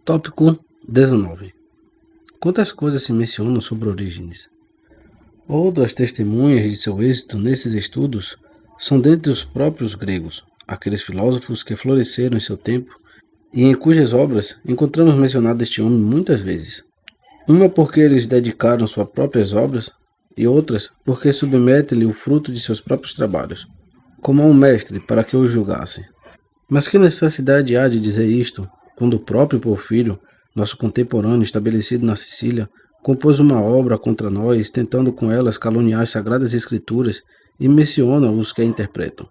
Tópico 19. Quantas coisas se mencionam sobre Orígenes? Outras testemunhas de seu êxito nesses estudos são dentre os próprios gregos, aqueles filósofos que floresceram em seu tempo e em cujas obras encontramos mencionado este homem muitas vezes. Uma porque eles dedicaram suas próprias obras e outras porque submetem-lhe o fruto de seus próprios trabalhos, como a um mestre para que o julgasse. Mas que necessidade há de dizer isto, quando o próprio Porfírio, nosso contemporâneo estabelecido na Sicília, compôs uma obra contra nós, tentando com elas caluniar as Sagradas Escrituras e menciona os que a interpretam.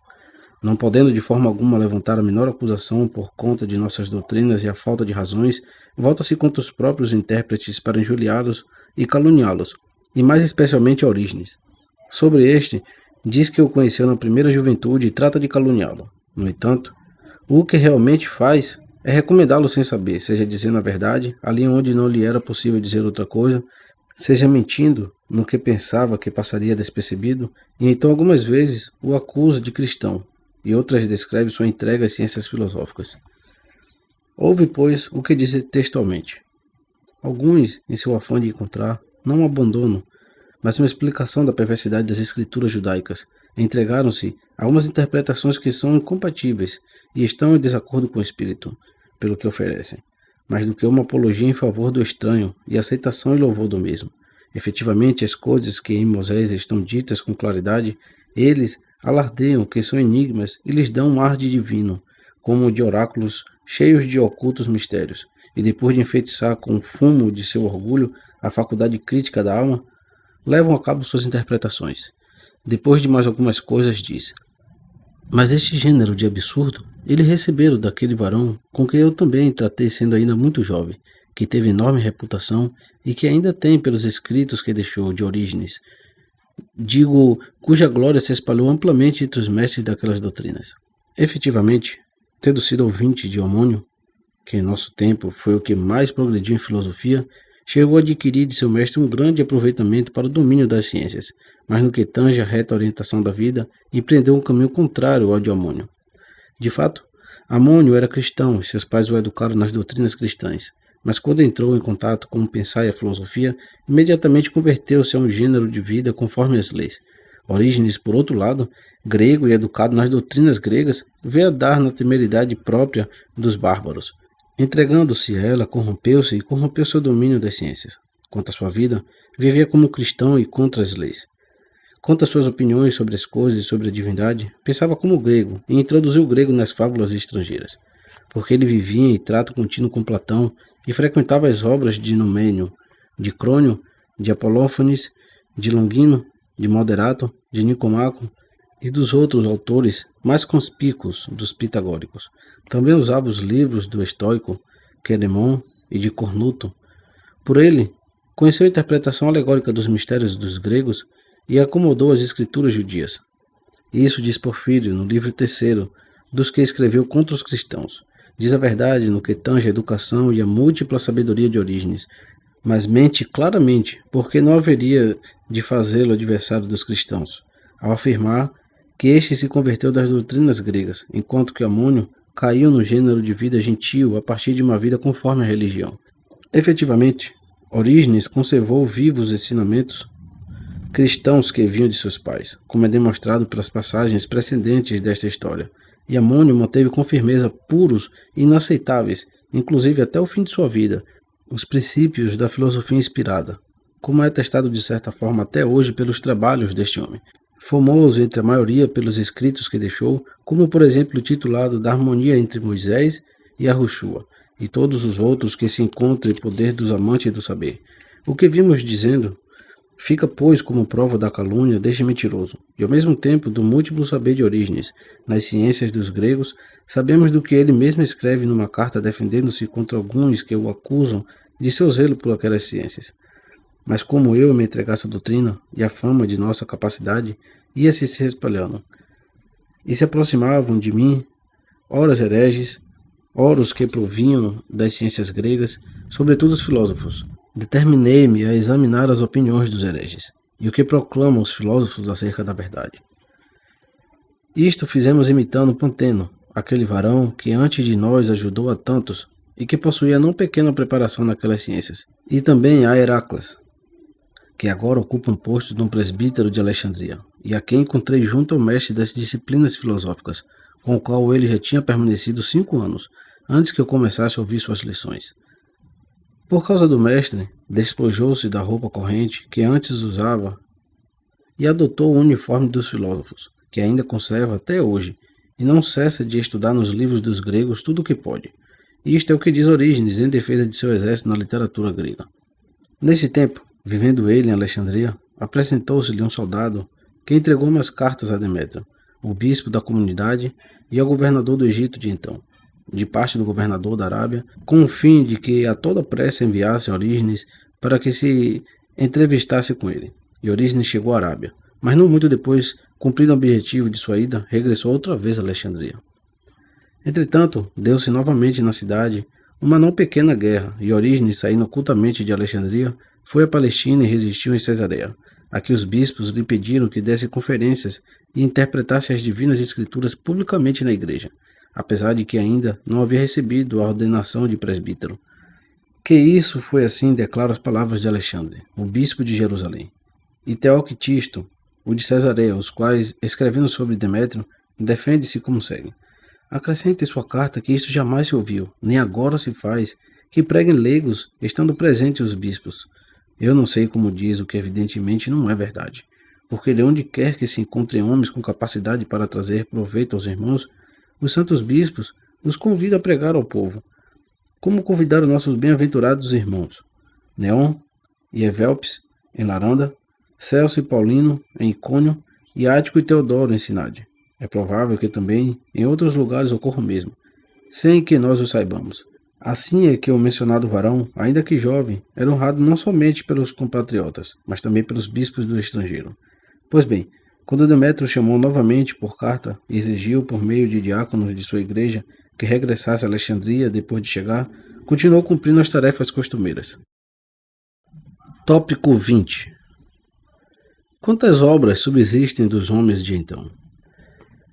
Não podendo de forma alguma levantar a menor acusação por conta de nossas doutrinas e a falta de razões, volta-se contra os próprios intérpretes para injuriá-los e caluniá-los, e mais especialmente a Orígenes. Sobre este, diz que o conheceu na primeira juventude e trata de caluniá-lo. No entanto, o que realmente faz é recomendá-lo sem saber, seja dizendo a verdade, ali onde não lhe era possível dizer outra coisa, seja mentindo no que pensava que passaria despercebido, e então algumas vezes o acusa de cristão, e outras descreve sua entrega às ciências filosóficas. Ouve, pois, o que diz textualmente. Alguns, em seu afã de encontrar, não abandonam, mas uma explicação da perversidade das escrituras judaicas, entregaram-se a umas interpretações que são incompatíveis e estão em desacordo com o espírito, pelo que oferecem, mais do que uma apologia em favor do estranho e aceitação e louvor do mesmo. Efetivamente, as coisas que em Moisés estão ditas com claridade, eles alardeiam que são enigmas e lhes dão um ar de divino, como de oráculos cheios de ocultos mistérios, e depois de enfeitiçar com o fumo de seu orgulho a faculdade crítica da alma, levam a cabo suas interpretações. Depois de mais algumas coisas, diz: mas este gênero de absurdo, ele receberam daquele varão com quem eu também tratei sendo ainda muito jovem, que teve enorme reputação e que ainda tem pelos escritos que deixou de Orígenes, digo, cuja glória se espalhou amplamente entre os mestres daquelas doutrinas. Efetivamente, tendo sido ouvinte de Homônio, que em nosso tempo foi o que mais progrediu em filosofia, chegou a adquirir de seu mestre um grande aproveitamento para o domínio das ciências, mas no que tange a reta orientação da vida, empreendeu um caminho contrário ao de Homônio. De fato, Amônio era cristão e seus pais o educaram nas doutrinas cristãs, mas quando entrou em contato com o pensar e a filosofia, imediatamente converteu-se a um gênero de vida conforme as leis. Orígenes, por outro lado, grego e educado nas doutrinas gregas, veio a dar na temeridade própria dos bárbaros. Entregando-se a ela, corrompeu-se e corrompeu seu domínio das ciências. Quanto à sua vida, vivia como cristão e contra as leis. Quanto às suas opiniões sobre as coisas e sobre a divindade, pensava como grego e introduziu o grego nas fábulas estrangeiras, porque ele vivia em trato contínuo com Platão e frequentava as obras de Numênio, de Crônio, de Apolófanes, de Longino, de Moderato, de Nicomaco e dos outros autores mais conspícuos dos pitagóricos. Também usava os livros do estoico, Quedemon e de Cornuto. Por ele, conheceu a interpretação alegórica dos mistérios dos gregos e acomodou as escrituras judias. Isso diz Porfírio no livro 3º, dos que escreveu contra os cristãos. Diz a verdade no que tange a educação e a múltipla sabedoria de Orígenes, mas mente claramente, porque não haveria de fazê-lo adversário dos cristãos, ao afirmar que este se converteu das doutrinas gregas, enquanto que Amônio caiu no gênero de vida gentil a partir de uma vida conforme a religião. Efetivamente, Orígenes conservou vivos os ensinamentos cristãos que vinham de seus pais, como é demonstrado pelas passagens precedentes desta história, e Amônio manteve com firmeza puros e inaceitáveis, inclusive até o fim de sua vida, os princípios da filosofia inspirada, como é atestado de certa forma até hoje pelos trabalhos deste homem, famoso entre a maioria pelos escritos que deixou, como por exemplo o titulado da Harmonia entre Moisés e Yahushua, e todos os outros que se encontram em poder dos amantes do saber. O que vimos dizendo fica, pois, como prova da calúnia deste mentiroso, e ao mesmo tempo do múltiplo saber de Orígenes. Nas ciências dos gregos, sabemos do que ele mesmo escreve numa carta defendendo-se contra alguns que o acusam de seu zelo por aquelas ciências. Mas como eu me entregasse à doutrina, e a fama de nossa capacidade ia-se espalhando, e se aproximavam de mim, ora os hereges, ora os que provinham das ciências gregas, sobretudo os filósofos. Determinei-me a examinar as opiniões dos hereges, e o que proclamam os filósofos acerca da verdade. Isto fizemos imitando Panteno, aquele varão que antes de nós ajudou a tantos, e que possuía não pequena preparação naquelas ciências, e também a Heracles, que agora ocupa um posto de um presbítero de Alexandria, e a quem encontrei junto ao mestre das disciplinas filosóficas, com o qual ele já tinha permanecido 5 anos, antes que eu começasse a ouvir suas lições. Por causa do mestre, despojou-se da roupa corrente que antes usava e adotou o uniforme dos filósofos, que ainda conserva até hoje, e não cessa de estudar nos livros dos gregos tudo o que pode. Isto é o que diz Orígenes em defesa de seu exército na literatura grega. Nesse tempo, vivendo ele em Alexandria, apresentou-se-lhe um soldado que entregou umas cartas a Demétrio, o bispo da comunidade e ao governador do Egito de então, de parte do governador da Arábia, com o fim de que a toda pressa enviasse Orígenes para que se entrevistasse com ele. E Orígenes chegou à Arábia, mas não muito depois, cumprindo o objetivo de sua ida, regressou outra vez a Alexandria. Entretanto, deu-se novamente na cidade uma não pequena guerra, e Orígenes, saindo ocultamente de Alexandria, foi à Palestina e resistiu em Cesareia. Aqui os bispos lhe pediram que desse conferências e interpretasse as divinas escrituras publicamente na igreja, apesar de que ainda não havia recebido a ordenação de presbítero. Que isso foi assim, declaram as palavras de Alexandre, o bispo de Jerusalém, e Teoctisto, o de Cesareia, os quais, escrevendo sobre Demétrio, defende-se como segue. Acrescente em sua carta que isto jamais se ouviu, nem agora se faz, que preguem leigos, estando presentes os bispos. Eu não sei como diz o que evidentemente não é verdade, porque de onde quer que se encontrem homens com capacidade para trazer proveito aos irmãos, os santos bispos os convidam a pregar ao povo, como convidaram nossos bem-aventurados irmãos, Neon e Evelpes, em Laranda, Celso e Paulino em Icônio e Ático e Teodoro em Sinádia. É provável que também em outros lugares ocorra o mesmo, sem que nós o saibamos. Assim é que o mencionado varão, ainda que jovem, era honrado não somente pelos compatriotas, mas também pelos bispos do estrangeiro. Pois bem, quando Demétrio chamou novamente por carta e exigiu por meio de diáconos de sua igreja que regressasse a Alexandria depois de chegar, continuou cumprindo as tarefas costumeiras. Tópico 20. Quantas obras subsistem dos homens de então?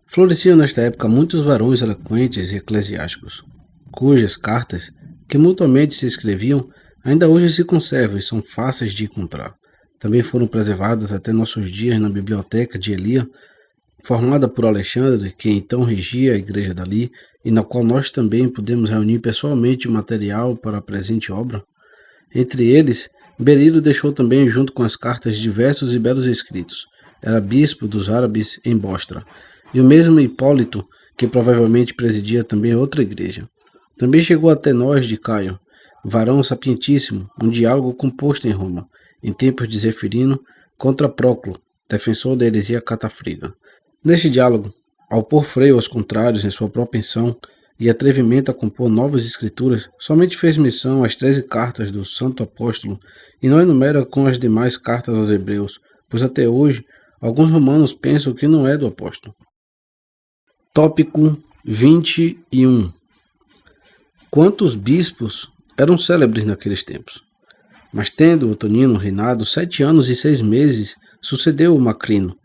Floresciam nesta época muitos varões eloquentes e eclesiásticos, cujas cartas, que mutuamente se escreviam, ainda hoje se conservam e são fáceis de encontrar. Também foram preservadas até nossos dias na biblioteca de Elia, formada por Alexandre, que então regia a igreja dali, e na qual nós também podemos reunir pessoalmente o material para a presente obra. Entre eles, Berilo deixou também, junto com as cartas, diversos e belos escritos. Era bispo dos árabes em Bostra, e o mesmo Hipólito, que provavelmente presidia também outra igreja. Também chegou até nós de Caio, varão sapientíssimo, um diálogo composto em Roma, em tempos de Zefirino, contra Próclo, defensor da heresia catafrida. Neste diálogo, ao pôr freio aos contrários em sua propensão e atrevimento a compor novas escrituras, somente fez menção às 13 cartas do santo apóstolo e não enumera com as demais cartas aos hebreus, pois até hoje alguns romanos pensam que não é do apóstolo. Tópico 21. Quantos bispos eram célebres naqueles tempos? Mas tendo Antonino reinado 7 anos e 6 meses, sucedeu o Macrino.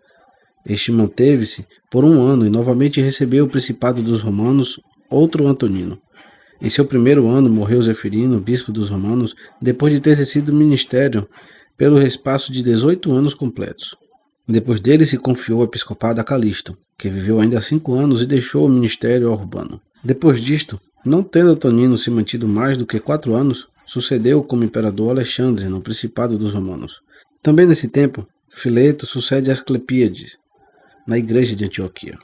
Este manteve-se por 1 ano e novamente recebeu o principado dos romanos outro Antonino. Em seu primeiro ano morreu Zefirino, bispo dos romanos, depois de ter exercido o ministério pelo espaço de 18 anos completos. Depois dele se confiou o episcopado a Calixto, que viveu ainda 5 anos e deixou o ministério a Urbano. Depois disto, não tendo Antonino se mantido mais do que 4 anos, sucedeu como imperador Alexandre no principado dos romanos. Também nesse tempo, Fileto sucede a Asclepíades, na igreja de Antioquia.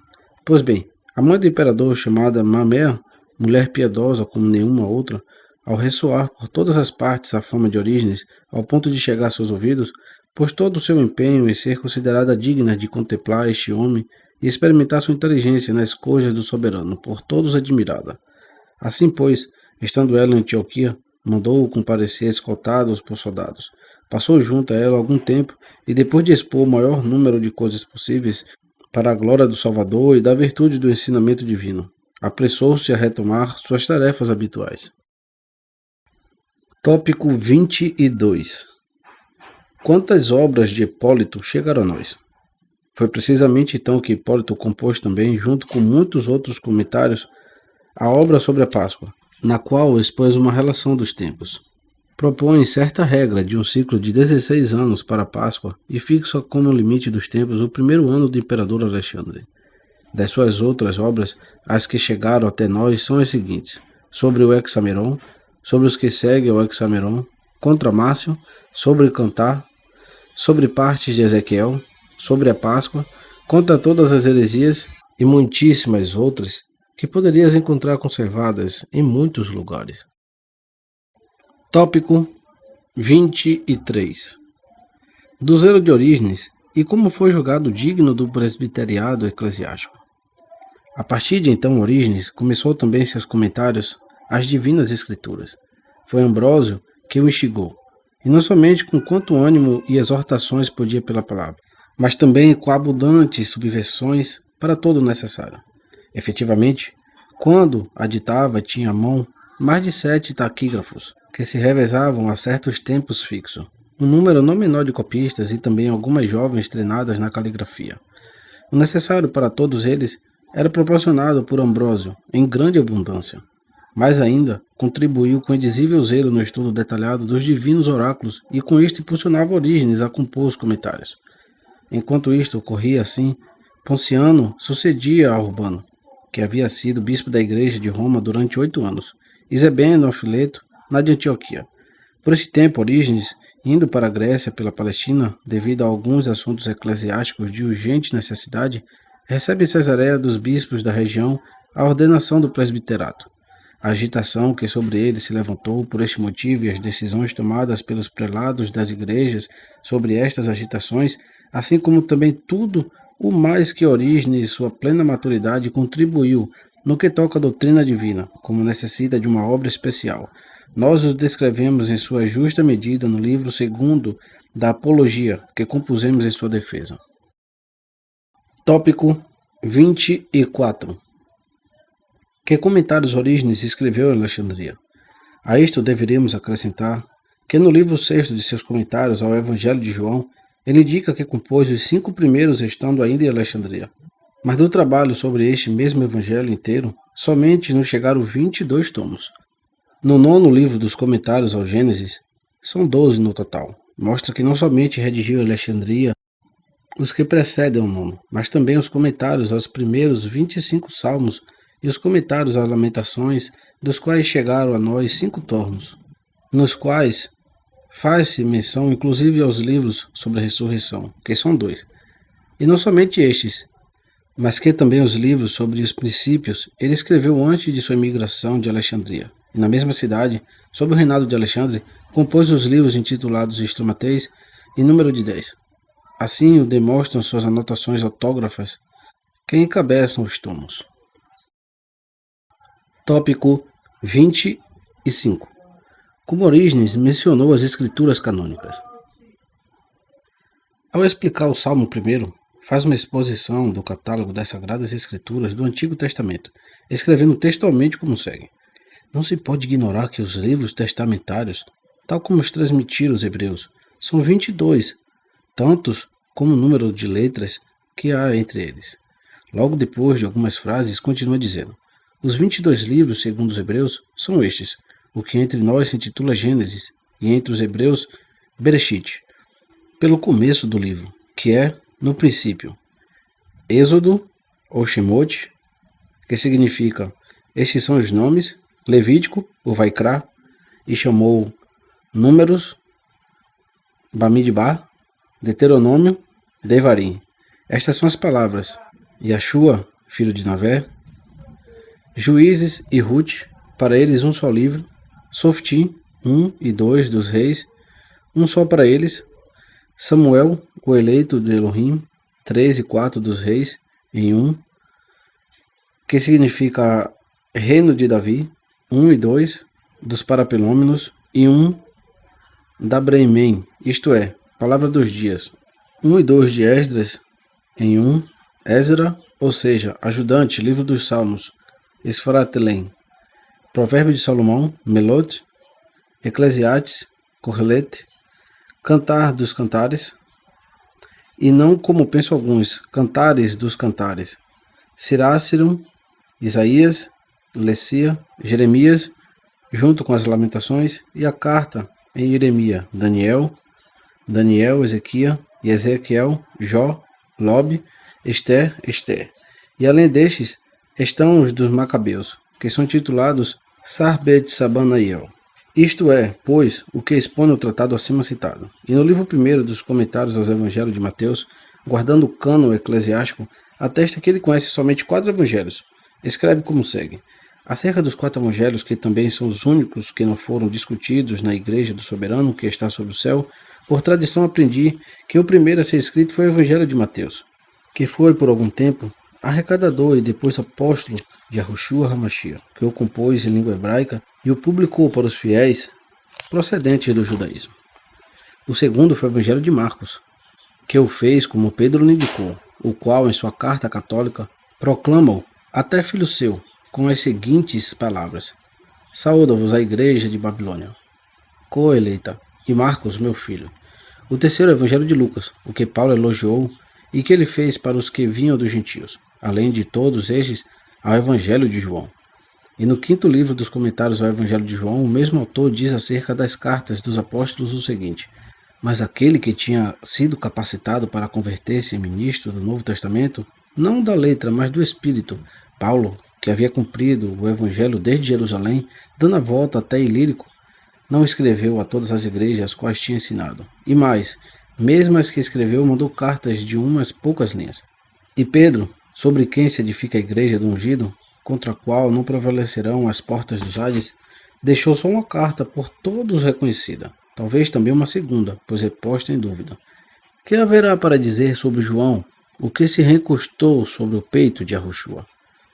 Pois bem, a mãe do imperador, chamada Mamea, mulher piedosa como nenhuma outra, ao ressoar por todas as partes a fama de Orígenes, ao ponto de chegar a seus ouvidos, pôs todo o seu empenho em ser considerada digna de contemplar este homem e experimentar sua inteligência nas coisas do soberano, por todos admirada. Assim, pois, estando ela em Antioquia, mandou-o comparecer escoltados por soldados. Passou junto a ela algum tempo e, depois de expor o maior número de coisas possíveis para a glória do Salvador e da virtude do ensinamento divino, apressou-se a retomar suas tarefas habituais. Tópico 22. Quantas obras de Hipólito chegaram a nós? Foi precisamente então que Hipólito compôs também, junto com muitos outros comentários, a obra sobre a Páscoa, na qual expôs uma relação dos tempos. Propõe certa regra de um ciclo de 16 anos para a Páscoa e fixa como limite dos tempos o primeiro ano do imperador Alexandre. Das suas outras obras, as que chegaram até nós são as seguintes: sobre o Hexameron, sobre os que seguem o Hexameron, contra Márcio, sobre Cantar, sobre partes de Ezequiel, sobre a Páscoa, contra todas as heresias e muitíssimas outras que poderias encontrar conservadas em muitos lugares. Tópico 23. Do zelo de Orígenes e como foi julgado digno do presbiteriado eclesiástico. A partir de então, Orígenes começou também seus comentários às divinas escrituras. Foi Ambrósio que o instigou, e não somente com quanto ânimo e exortações podia pela palavra, mas também com abundantes subversões para todo o necessário. Efetivamente, quando a ditava, tinha à mão mais de 7 taquígrafos, que se revezavam a certos tempos fixos, um número não menor de copistas e também algumas jovens treinadas na caligrafia. O necessário para todos eles era proporcionado por Ambrósio em grande abundância. Mais ainda, contribuiu com indizível zelo no estudo detalhado dos divinos oráculos e com isto impulsionava Orígenes a compor os comentários. Enquanto isto ocorria assim, Ponciano sucedia a Urbano, que havia sido bispo da igreja de Roma durante 8 anos, e Zebeno a Fileto, na de Antioquia. Por esse tempo, Orígenes, indo para a Grécia pela Palestina, devido a alguns assuntos eclesiásticos de urgente necessidade, recebe em Cesareia dos bispos da região a ordenação do presbiterato. a agitação que sobre ele se levantou por este motivo e as decisões tomadas pelos prelados das igrejas sobre estas agitações, assim como também tudo o mais que Orígenes, sua plena maturidade, contribuiu no que toca à doutrina divina, como necessita de uma obra especial. Nós os descrevemos em sua justa medida no livro segundo da Apologia, que compusemos em sua defesa. Tópico 24. Que comentários Orígenes escreveu em Alexandria? A isto deveríamos acrescentar que no livro 6 de seus comentários ao Evangelho de João, ele indica que compôs os 5 primeiros estando ainda em Alexandria. Mas do trabalho sobre este mesmo Evangelho inteiro, somente nos chegaram 22 tomos. No 9º livro dos comentários ao Gênesis, são 12 no total. Mostra que não somente redigiu em Alexandria os que precedem o 9º, mas também os comentários aos primeiros 25 salmos e os comentários às Lamentações, dos quais chegaram a nós 5 tomos, nos quais faz-se menção inclusive aos livros sobre a ressurreição, que são 2. E não somente estes, mas que também os livros sobre os princípios ele escreveu antes de sua imigração de Alexandria. E na mesma cidade, sob o reinado de Alexandre, compôs os livros intitulados Estromateis, em número de 10. Assim o demonstram suas anotações autógrafas, que encabeçam os tomos. Tópico 25. Como Orígenes mencionou as escrituras canônicas. Ao explicar o Salmo 1, faz uma exposição do catálogo das Sagradas Escrituras do Antigo Testamento, escrevendo textualmente como segue. Não se pode ignorar que os livros testamentários, tal como os transmitiram os hebreus, são 22, tantos como o número de letras que há entre eles. Logo depois de algumas frases, continua dizendo: os 22 livros, segundo os hebreus, são estes, o que entre nós se intitula Gênesis, e entre os hebreus, Bereshit, pelo começo do livro, que é, no princípio, Êxodo, ou Shemot, que significa, estes são os nomes, Levítico, o Vaikra, e chamou Números, Bamidbar, Deuteronômio, Devarim. Estas são as palavras, Yashua, filho de Navé, Juízes e Ruth, para eles um só livro, Softim, 1 e 2 dos reis, um só para eles, Samuel, o eleito de Elohim, 3 e 4 dos reis, em 1, que significa reino de Davi, 1 e 2 dos Parapelômenos, e 1 da Breimen, isto é, palavra dos dias, 1 e 2 de Esdras, em 1, Ezra, ou seja, ajudante, livro dos Salmos, Esfaratelém, Provérbio de Salomão, Melot, Eclesiastes, Correlete, Cantar dos Cantares, e não como pensam alguns, Cantares dos Cantares, Sirácirum, Isaías, Lecia, Jeremias, junto com as Lamentações, e a carta em Jeremias, Daniel, Ezequiel, e Ezequiel, Jó, Lobe, Esther. E além destes, estão os dos Macabeus, que são titulados Sarbet Sabanaiel. Isto é, pois, o que expõe no tratado acima citado. E no livro 1 dos comentários aos Evangelhos de Mateus, guardando o cânon eclesiástico, atesta que ele conhece somente 4 evangelhos. Escreve como segue. Acerca dos 4 evangelhos, que também são os únicos que não foram discutidos na Igreja do Soberano que está sob o céu, por tradição aprendi que o primeiro a ser escrito foi o Evangelho de Mateus, que foi, por algum tempo, arrecadador e depois apóstolo de Yahushua HaMashiach, que o compôs em língua hebraica e o publicou para os fiéis procedentes do judaísmo. O segundo foi o Evangelho de Marcos, que o fez como Pedro lhe indicou, o qual, em sua carta católica, proclama-o até filho seu, com as seguintes palavras: Saúda-vos a igreja de Babilônia, coeleita, e Marcos, meu filho. O terceiro é o Evangelho de Lucas, o que Paulo elogiou e que ele fez para os que vinham dos gentios, além de todos estes, ao Evangelho de João. E no 5º livro dos comentários ao Evangelho de João, o mesmo autor diz acerca das cartas dos apóstolos o seguinte: mas aquele que tinha sido capacitado para converter-se em ministro do Novo Testamento, não da letra, mas do Espírito, Paulo, que havia cumprido o Evangelho desde Jerusalém, dando a volta até Ilírico, não escreveu a todas as igrejas as quais tinha ensinado. E mais, mesmo as que escreveu, mandou cartas de umas poucas linhas. E Pedro, sobre quem se edifica a igreja do ungido, contra a qual não prevalecerão as portas dos Hades, deixou só uma carta por todos reconhecida, talvez também uma segunda, pois é posta em dúvida. Que haverá para dizer sobre João, o que se recostou sobre o peito de Yahushua?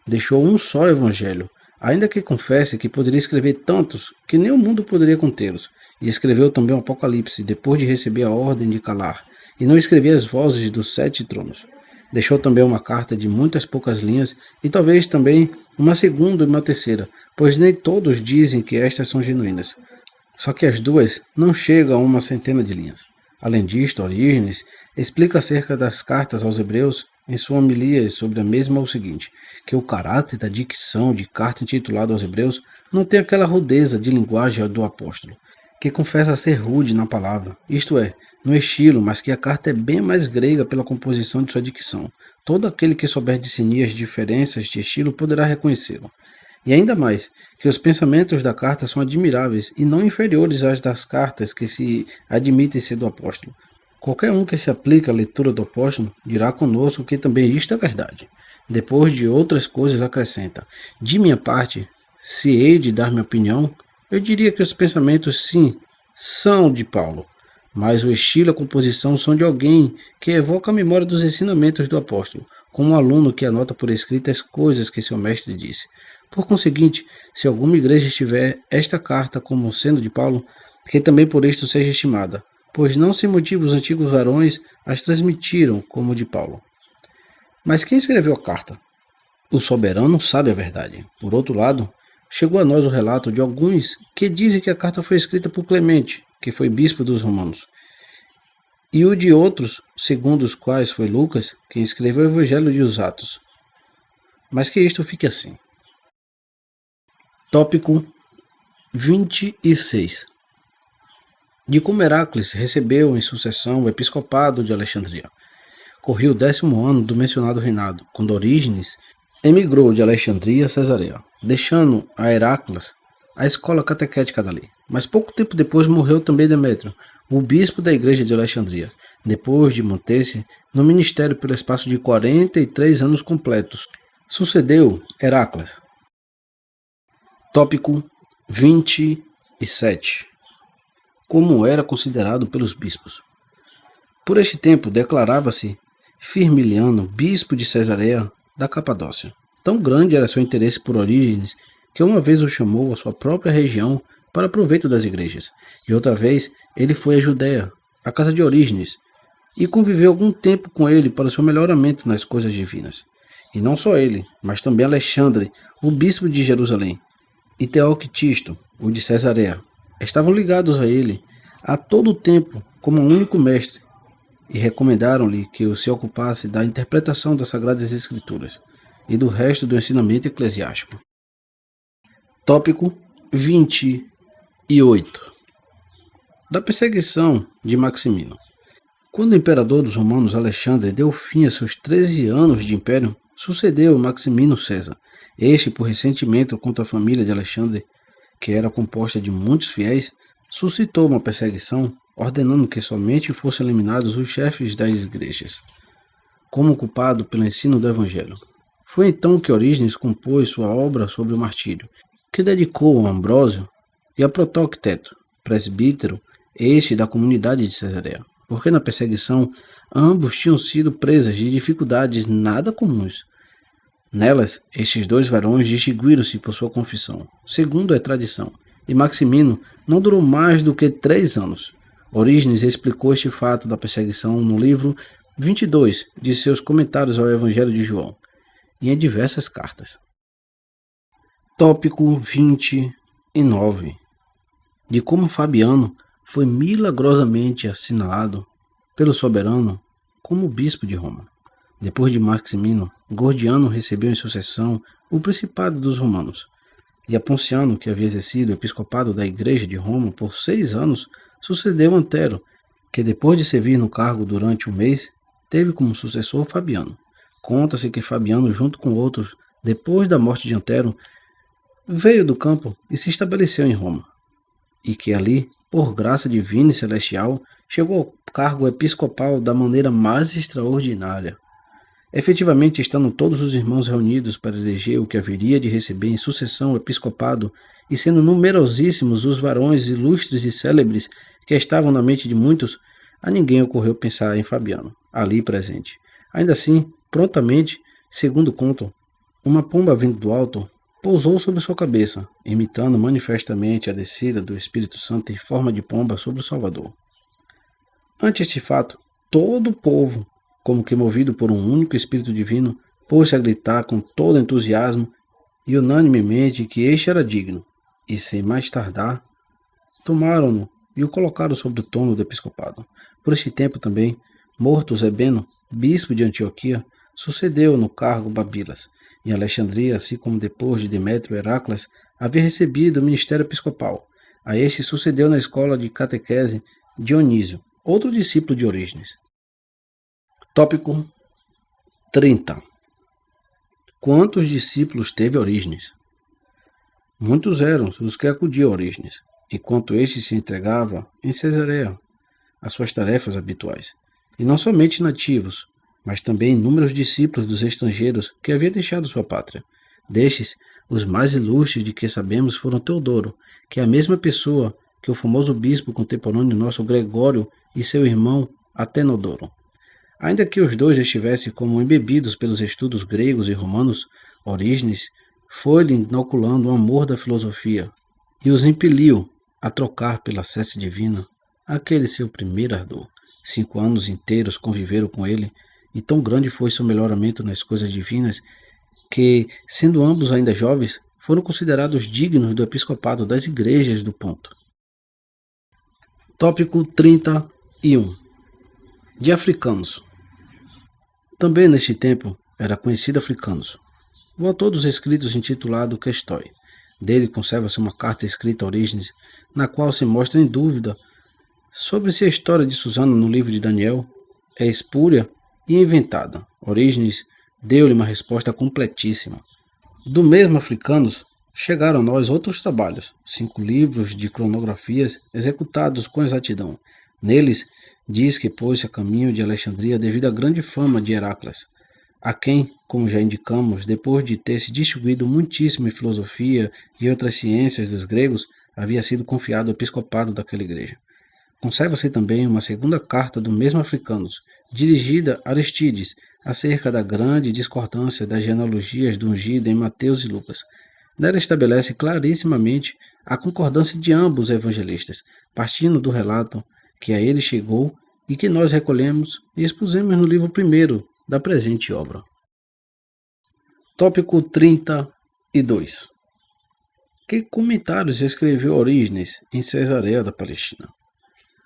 Deixou um só evangelho, ainda que confesse que poderia escrever tantos que nem o mundo poderia contê-los, e escreveu também o Apocalipse, depois de receber a ordem de calar, e não escrevia as vozes dos 7 tronos. Deixou também uma carta de muitas poucas linhas, e talvez também uma segunda e uma terceira, pois nem todos dizem que estas são genuínas. Só que as duas não chegam a uma centena de linhas. Além disto, Orígenes explica acerca das cartas aos hebreus em sua homilia sobre a mesma o seguinte, que o caráter da dicção de carta intitulada aos hebreus não tem aquela rudeza de linguagem do apóstolo, que confessa ser rude na palavra, isto é, no estilo, mas que a carta é bem mais grega pela composição de sua dicção. Todo aquele que souber discernir as diferenças de estilo poderá reconhecê-lo. E ainda mais, que os pensamentos da carta são admiráveis e não inferiores às das cartas que se admitem ser do apóstolo. Qualquer um que se aplique à leitura do apóstolo dirá conosco que também isto é verdade. Depois de outras coisas acrescenta, de minha parte, se hei de dar minha opinião, eu diria que os pensamentos sim, são de Paulo, mas o estilo e a composição são de alguém que evoca a memória dos ensinamentos do apóstolo, como um aluno que anota por escrito as coisas que seu mestre disse. Por conseguinte, se alguma igreja tiver esta carta como sendo de Paulo, que também por isto seja estimada, pois não sem motivo os antigos varões as transmitiram como de Paulo. Mas quem escreveu a carta? O soberano sabe a verdade. Por outro lado, chegou a nós o relato de alguns que dizem que a carta foi escrita por Clemente, que foi bispo dos romanos, e o de outros, segundo os quais foi Lucas, quem escreveu o Evangelho de os Atos. Mas que isto fique assim. Tópico 26. De como Heráclides recebeu em sucessão o episcopado de Alexandria. Corria o 10º ano do mencionado reinado, quando Orígenes emigrou de Alexandria a Cesareia, deixando a Heráclides a escola catequética dali. Mas pouco tempo depois morreu também Demétrio, o bispo da igreja de Alexandria, depois de manter-se no ministério pelo espaço de 43 anos completos. Sucedeu Heráclides. Tópico 27. Como era considerado pelos bispos. Por este tempo declarava-se Firmiliano, bispo de Cesareia da Capadócia. Tão grande era seu interesse por Orígenes que uma vez o chamou à sua própria região para proveito das igrejas, e outra vez ele foi à Judéia, à casa de Orígenes, e conviveu algum tempo com ele para o seu melhoramento nas coisas divinas. E não só ele, mas também Alexandre, o bispo de Jerusalém, e Teoctisto, o de Cesareia, estavam ligados a ele a todo o tempo como um único mestre, e recomendaram-lhe que o se ocupasse da interpretação das Sagradas Escrituras e do resto do ensinamento eclesiástico. Tópico 28. Da perseguição de Maximino. Quando o imperador dos romanos Alexandre deu fim a seus 13 anos de império, sucedeu Maximino César. Este, por ressentimento contra a família de Alexandre, que era composta de muitos fiéis, suscitou uma perseguição, ordenando que somente fossem eliminados os chefes das igrejas, como culpado pelo ensino do Evangelho. Foi então que Orígenes compôs sua obra sobre o martírio, que dedicou a Ambrósio e a Protocteto, presbítero, este da comunidade de Cesareia, porque na perseguição ambos tinham sido presas de dificuldades nada comuns. Nelas, estes dois varões distinguiram-se por sua confissão, segundo a tradição, e Maximino não durou mais do que 3 anos. Orígenes explicou este fato da perseguição no livro 22 de seus comentários ao Evangelho de João, e em diversas cartas. Tópico 29. De como Fabiano foi milagrosamente assinalado pelo soberano como bispo de Roma. Depois de Maximino, Gordiano recebeu em sucessão o principado dos romanos, e a Ponciano, que havia exercido o episcopado da igreja de Roma por 6 anos, sucedeu Antero, que depois de servir no cargo durante 1 mês, teve como sucessor Fabiano. Conta-se que Fabiano, junto com outros, depois da morte de Antero, veio do campo e se estabeleceu em Roma, e que ali, por graça divina e celestial, chegou ao cargo episcopal da maneira mais extraordinária. Efetivamente, estando todos os irmãos reunidos para eleger o que haveria de receber em sucessão o episcopado, e sendo numerosíssimos os varões ilustres e célebres que estavam na mente de muitos, a ninguém ocorreu pensar em Fabiano, ali presente. Ainda assim, prontamente, segundo contam, uma pomba vindo do alto pousou sobre sua cabeça, imitando manifestamente a descida do Espírito Santo em forma de pomba sobre o Salvador. Ante este fato, todo o povo, como que movido por um único Espírito Divino, pôs-se a gritar com todo entusiasmo e unanimemente que este era digno, e sem mais tardar, tomaram-no e o colocaram sobre o trono do episcopado. Por este tempo também, morto Zebeno, bispo de Antioquia, sucedeu no cargo Babilas. Em Alexandria, assim como depois de Demétrio Heracles, havia recebido o ministério episcopal. A este sucedeu na escola de catequese Dionísio, outro discípulo de Orígenes. Tópico 30. Quantos discípulos teve Orígenes? Muitos eram os que acudiam a Orígenes, enquanto este se entregava em Cesareia às suas tarefas habituais. E não somente nativos, mas também inúmeros discípulos dos estrangeiros que haviam deixado sua pátria. Destes, os mais ilustres de que sabemos foram Teodoro, que é a mesma pessoa que o famoso bispo contemporâneo nosso Gregório e seu irmão Atenodoro. Ainda que os dois estivessem como embebidos pelos estudos gregos e romanos, Orígenes foi-lhe inoculando o amor da filosofia e os impeliu a trocar pela sesse divina aquele seu primeiro ardor. 5 anos inteiros conviveram com ele, e tão grande foi seu melhoramento nas coisas divinas que, sendo ambos ainda jovens, foram considerados dignos do episcopado das igrejas do Ponto. Tópico 31. De africanos. Também neste tempo era conhecido africanos. O autor dos escritos intitulado Questoi. Dele conserva-se uma carta escrita a Orígenes, na qual se mostra em dúvida sobre se a história de Susana no livro de Daniel é espúria e inventada. Orígenes deu-lhe uma resposta completíssima. Do mesmo Africanos, chegaram a nós outros trabalhos, 5 livros de cronografias executados com exatidão. Neles, diz que pôs-se a caminho de Alexandria devido à grande fama de Heracles, a quem, como já indicamos, depois de ter se distribuído muitíssimo em filosofia e outras ciências dos gregos, havia sido confiado o episcopado daquela igreja. Conserva-se também uma segunda carta do mesmo Africanos, dirigida a Aristides, acerca da grande discordância das genealogias do ungido em Mateus e Lucas. Nela estabelece clarissimamente a concordância de ambos os evangelistas, partindo do relato que a ele chegou e que nós recolhemos e expusemos no livro 1 da presente obra. Tópico 32. Que comentários escreveu Orígenes em Cesareia da Palestina?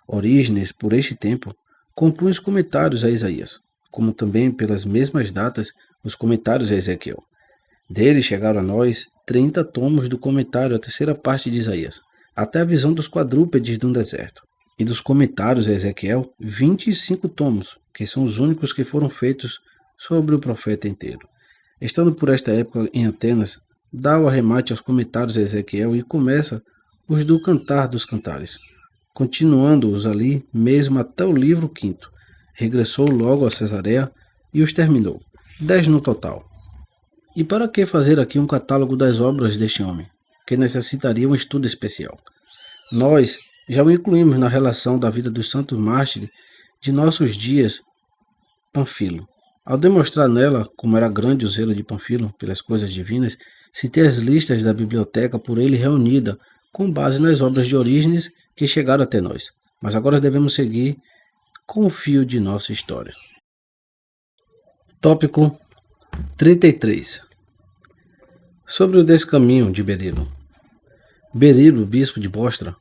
Orígenes, por este tempo, compunha os comentários a Isaías, como também pelas mesmas datas os comentários a Ezequiel. Dele chegaram a nós 30 tomos do comentário à terceira parte de Isaías, até a visão dos quadrúpedes no deserto, e dos comentários a Ezequiel 25 tomos, que são os únicos que foram feitos sobre o profeta inteiro. Estando por esta época em Atenas, dá o arremate aos comentários a Ezequiel e começa os do Cantar dos Cantares, continuando-os ali mesmo até o livro 5º. Regressou logo a Cesareia e os terminou, 10 no total. E para que fazer aqui um catálogo das obras deste homem, que necessitaria um estudo especial? Nós já o incluímos na relação da vida dos santos mártires de nossos dias, Panfilo. Ao demonstrar nela como era grande o zelo de Panfilo pelas coisas divinas, citei as listas da biblioteca por ele reunida, com base nas obras de Orígenes que chegaram até nós. Mas agora devemos seguir com o fio de nossa história. Tópico 33. Sobre o descaminho de Berilo. Berilo, bispo de Bostra,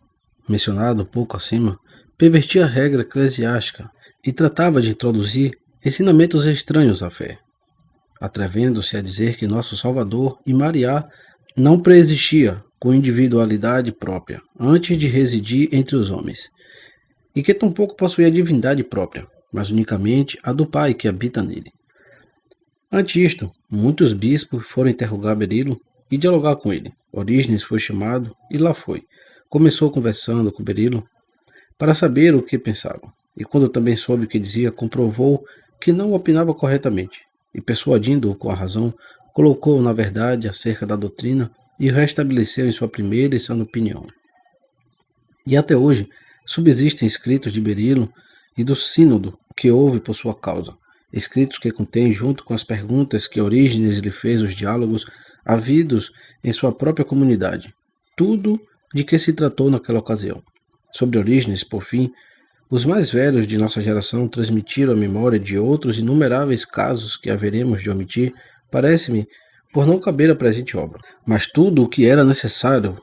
mencionado pouco acima, pervertia a regra eclesiástica e tratava de introduzir ensinamentos estranhos à fé, atrevendo-se a dizer que nosso Salvador e Maria não preexistia com individualidade própria antes de residir entre os homens, e que tampouco possuía divindade própria, mas unicamente a do Pai que habita nele. Ante isto, muitos bispos foram interrogar Berilo e dialogar com ele. Orígenes foi chamado e lá foi. Começou conversando com Berilo para saber o que pensava, e quando também soube o que dizia, comprovou que não opinava corretamente. e, persuadindo-o com a razão, colocou-o na verdade acerca da doutrina e o restabeleceu em sua primeira e sã opinião. E até hoje subsistem escritos de Berilo e do sínodo que houve por sua causa, escritos que contêm, junto com as perguntas que Orígenes lhe fez, os diálogos havidos em sua própria comunidade, tudo de que se tratou naquela ocasião. Sobre Orígenes, por fim, os mais velhos de nossa geração transmitiram a memória de outros inumeráveis casos que haveremos de omitir, parece-me, por não caber à presente obra. Mas tudo o que era necessário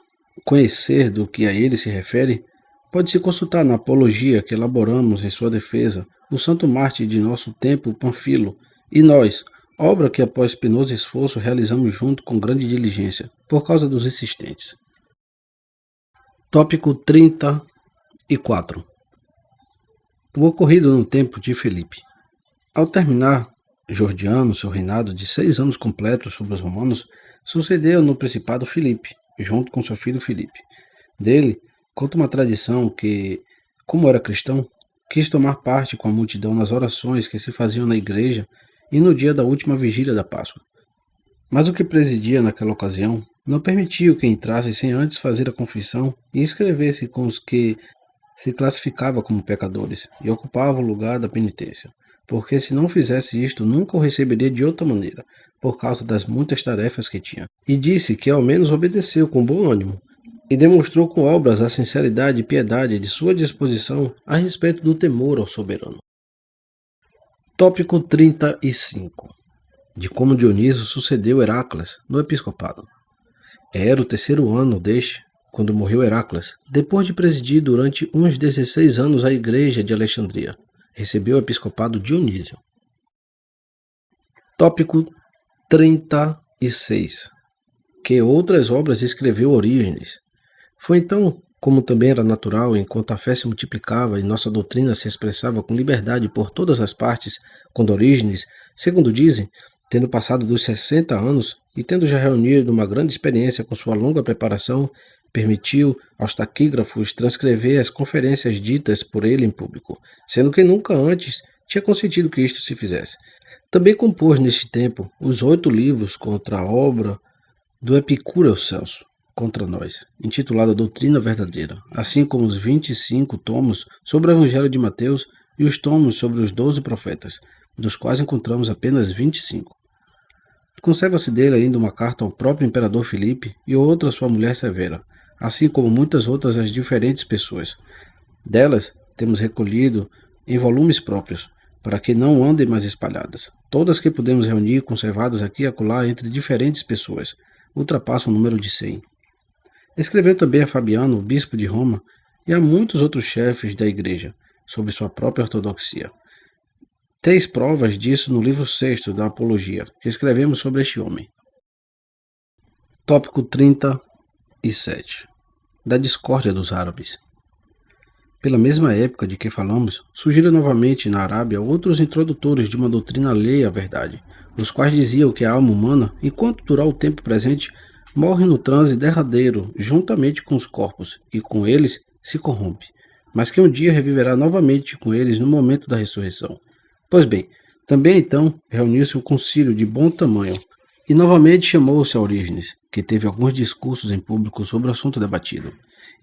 conhecer do que a ele se refere, pode-se consultar na apologia que elaboramos em sua defesa, o santo mártir de nosso tempo, Panfilo, e nós, obra que após penoso esforço realizamos junto com grande diligência, por causa dos insistentes. Tópico 34. O ocorrido no tempo de Filipe. Ao terminar Jordiano seu reinado de 6 anos completos sobre os romanos, sucedeu no principado Filipe, junto com seu filho Filipe. Dele, conta uma tradição que, como era cristão, quis tomar parte com a multidão nas orações que se faziam na igreja e no dia da última vigília da Páscoa. Mas o que presidia naquela ocasião não permitiu que entrasse sem antes fazer a confissão e inscrever-se com os que se classificava como pecadores e ocupava o lugar da penitência, porque se não fizesse isto nunca o receberia de outra maneira, por causa das muitas tarefas que tinha. E disse que ao menos obedeceu com bom ânimo, e demonstrou com obras a sinceridade e piedade de sua disposição a respeito do temor ao soberano. Tópico 35. De como Dioniso sucedeu Heracles no episcopado. Era o 3º ano deste, quando morreu Heracles, depois de presidir durante uns 16 anos a igreja de Alexandria. Recebeu o episcopado Dionísio. Tópico 36. Que outras obras escreveu Orígenes. Foi então, como também era natural, enquanto a fé se multiplicava e nossa doutrina se expressava com liberdade por todas as partes, quando Orígenes, segundo dizem, tendo passado dos 60 anos e tendo já reunido uma grande experiência com sua longa preparação, permitiu aos taquígrafos transcrever as conferências ditas por ele em público, sendo que nunca antes tinha consentido que isto se fizesse. Também compôs neste tempo os 8 livros contra a obra do Epicúreo Celso, contra nós, intitulada Doutrina Verdadeira, assim como os 25 tomos sobre o Evangelho de Mateus e os tomos sobre os 12 profetas, dos quais encontramos apenas 25. Conserva-se dele ainda uma carta ao próprio imperador Filipe e outra à sua mulher Severa, assim como muitas outras às diferentes pessoas. Delas temos recolhido em volumes próprios, para que não andem mais espalhadas. Todas que podemos reunir, conservadas aqui e acolá entre diferentes pessoas, ultrapassam o número de 100. Escreveu também a Fabiano, bispo de Roma, e a muitos outros chefes da igreja, sob sua própria ortodoxia. Teis provas disso no livro 6º da Apologia, que escrevemos sobre este homem. Tópico 37. Da discórdia dos árabes. Pela mesma época de que falamos, surgiram novamente na Arábia outros introdutores de uma doutrina alheia à verdade, os quais diziam que a alma humana, enquanto durar o tempo presente, morre no transe derradeiro juntamente com os corpos, e com eles se corrompe, mas que um dia reviverá novamente com eles no momento da ressurreição. Pois bem, também então reuniu-se um concílio de bom tamanho, e novamente chamou-se a Orígenes, que teve alguns discursos em público sobre o assunto debatido,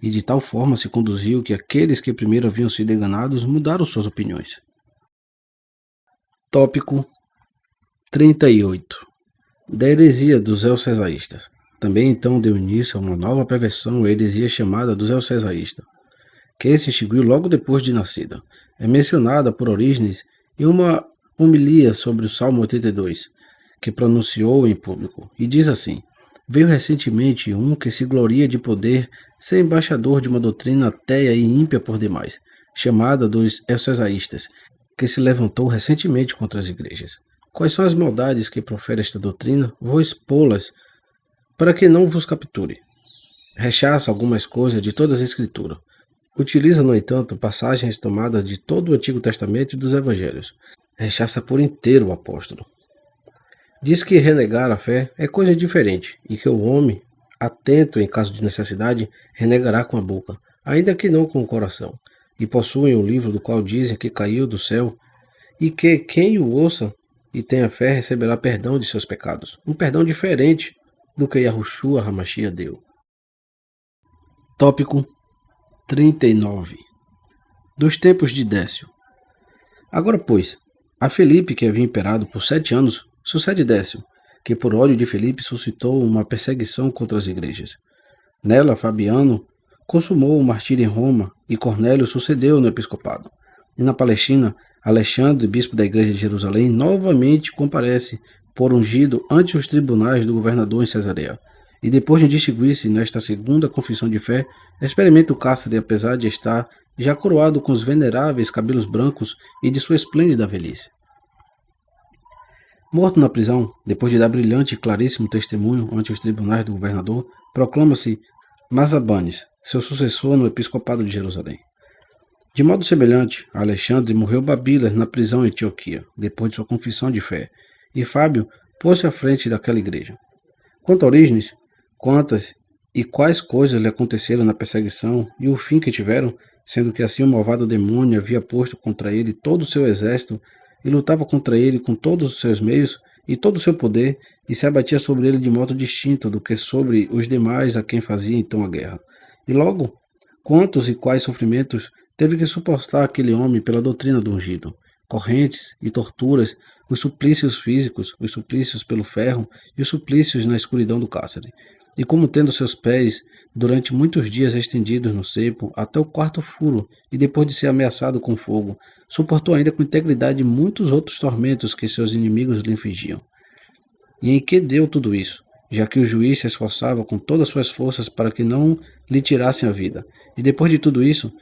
e de tal forma se conduziu que aqueles que primeiro haviam sido enganados mudaram suas opiniões. Tópico 38. Da heresia dos elcesaístas. Também então deu início a uma nova perversão, a heresia chamada dos elcesaístas, que se extinguiu logo depois de nascida. É mencionada por Orígenes em uma homilia sobre o Salmo 82, que pronunciou em público, e diz assim: veio recentemente um que se gloria de poder ser embaixador de uma doutrina ateia e ímpia por demais, chamada dos elcesaístas, que se levantou recentemente contra as igrejas. Quais são as maldades que profere esta doutrina? Vou expô-las para que não vos capture. Rechaça algumas coisas de toda a Escritura. Utiliza, no entanto, passagens tomadas de todo o Antigo Testamento e dos Evangelhos. Rechaça por inteiro o apóstolo. Diz que renegar a fé é coisa diferente e que o homem, atento em caso de necessidade, renegará com a boca, ainda que não com o coração. E possuem um livro do qual dizem que caiu do céu e que quem o ouça e tenha fé receberá perdão de seus pecados. Um perdão diferente do que Yahushua HaMashiach deu. Tópico 39. Dos tempos de Décio. Agora, pois, a Felipe, que havia imperado por 7 anos, sucede Décio, que por ódio de Felipe suscitou uma perseguição contra as igrejas. Nela, Fabiano consumou o martírio em Roma e Cornélio sucedeu no episcopado. E na Palestina, Alexandre, bispo da igreja de Jerusalém, novamente comparece por ungido ante os tribunais do governador em Cesareia. E depois de distinguir-se nesta segunda confissão de fé, experimenta o cárcere apesar de estar já coroado com os veneráveis cabelos brancos e de sua esplêndida velhice. Morto na prisão, depois de dar brilhante e claríssimo testemunho ante os tribunais do governador, proclama-se Mazabanes, seu sucessor no episcopado de Jerusalém. De modo semelhante, Alexandre morreu Babilas na prisão em Antioquia, depois de sua confissão de fé, e Fábio pôs-se à frente daquela igreja. Quanto a Orígenes, quantas e quais coisas lhe aconteceram na perseguição e o fim que tiveram, sendo que assim o malvado demônio havia posto contra ele todo o seu exército e lutava contra ele com todos os seus meios e todo o seu poder, e se abatia sobre ele de modo distinto do que sobre os demais a quem fazia então a guerra. E logo, quantos e quais sofrimentos teve que suportar aquele homem pela doutrina do ungido? Correntes e torturas, os suplícios físicos, os suplícios pelo ferro e os suplícios na escuridão do cárcere. E como tendo seus pés durante muitos dias estendidos no cepo até o quarto furo, e depois de ser ameaçado com fogo, suportou ainda com integridade muitos outros tormentos que seus inimigos lhe infligiam. E em que deu tudo isso? Já que o juiz se esforçava com todas as suas forças para que não lhe tirassem a vida. E depois de tudo isso,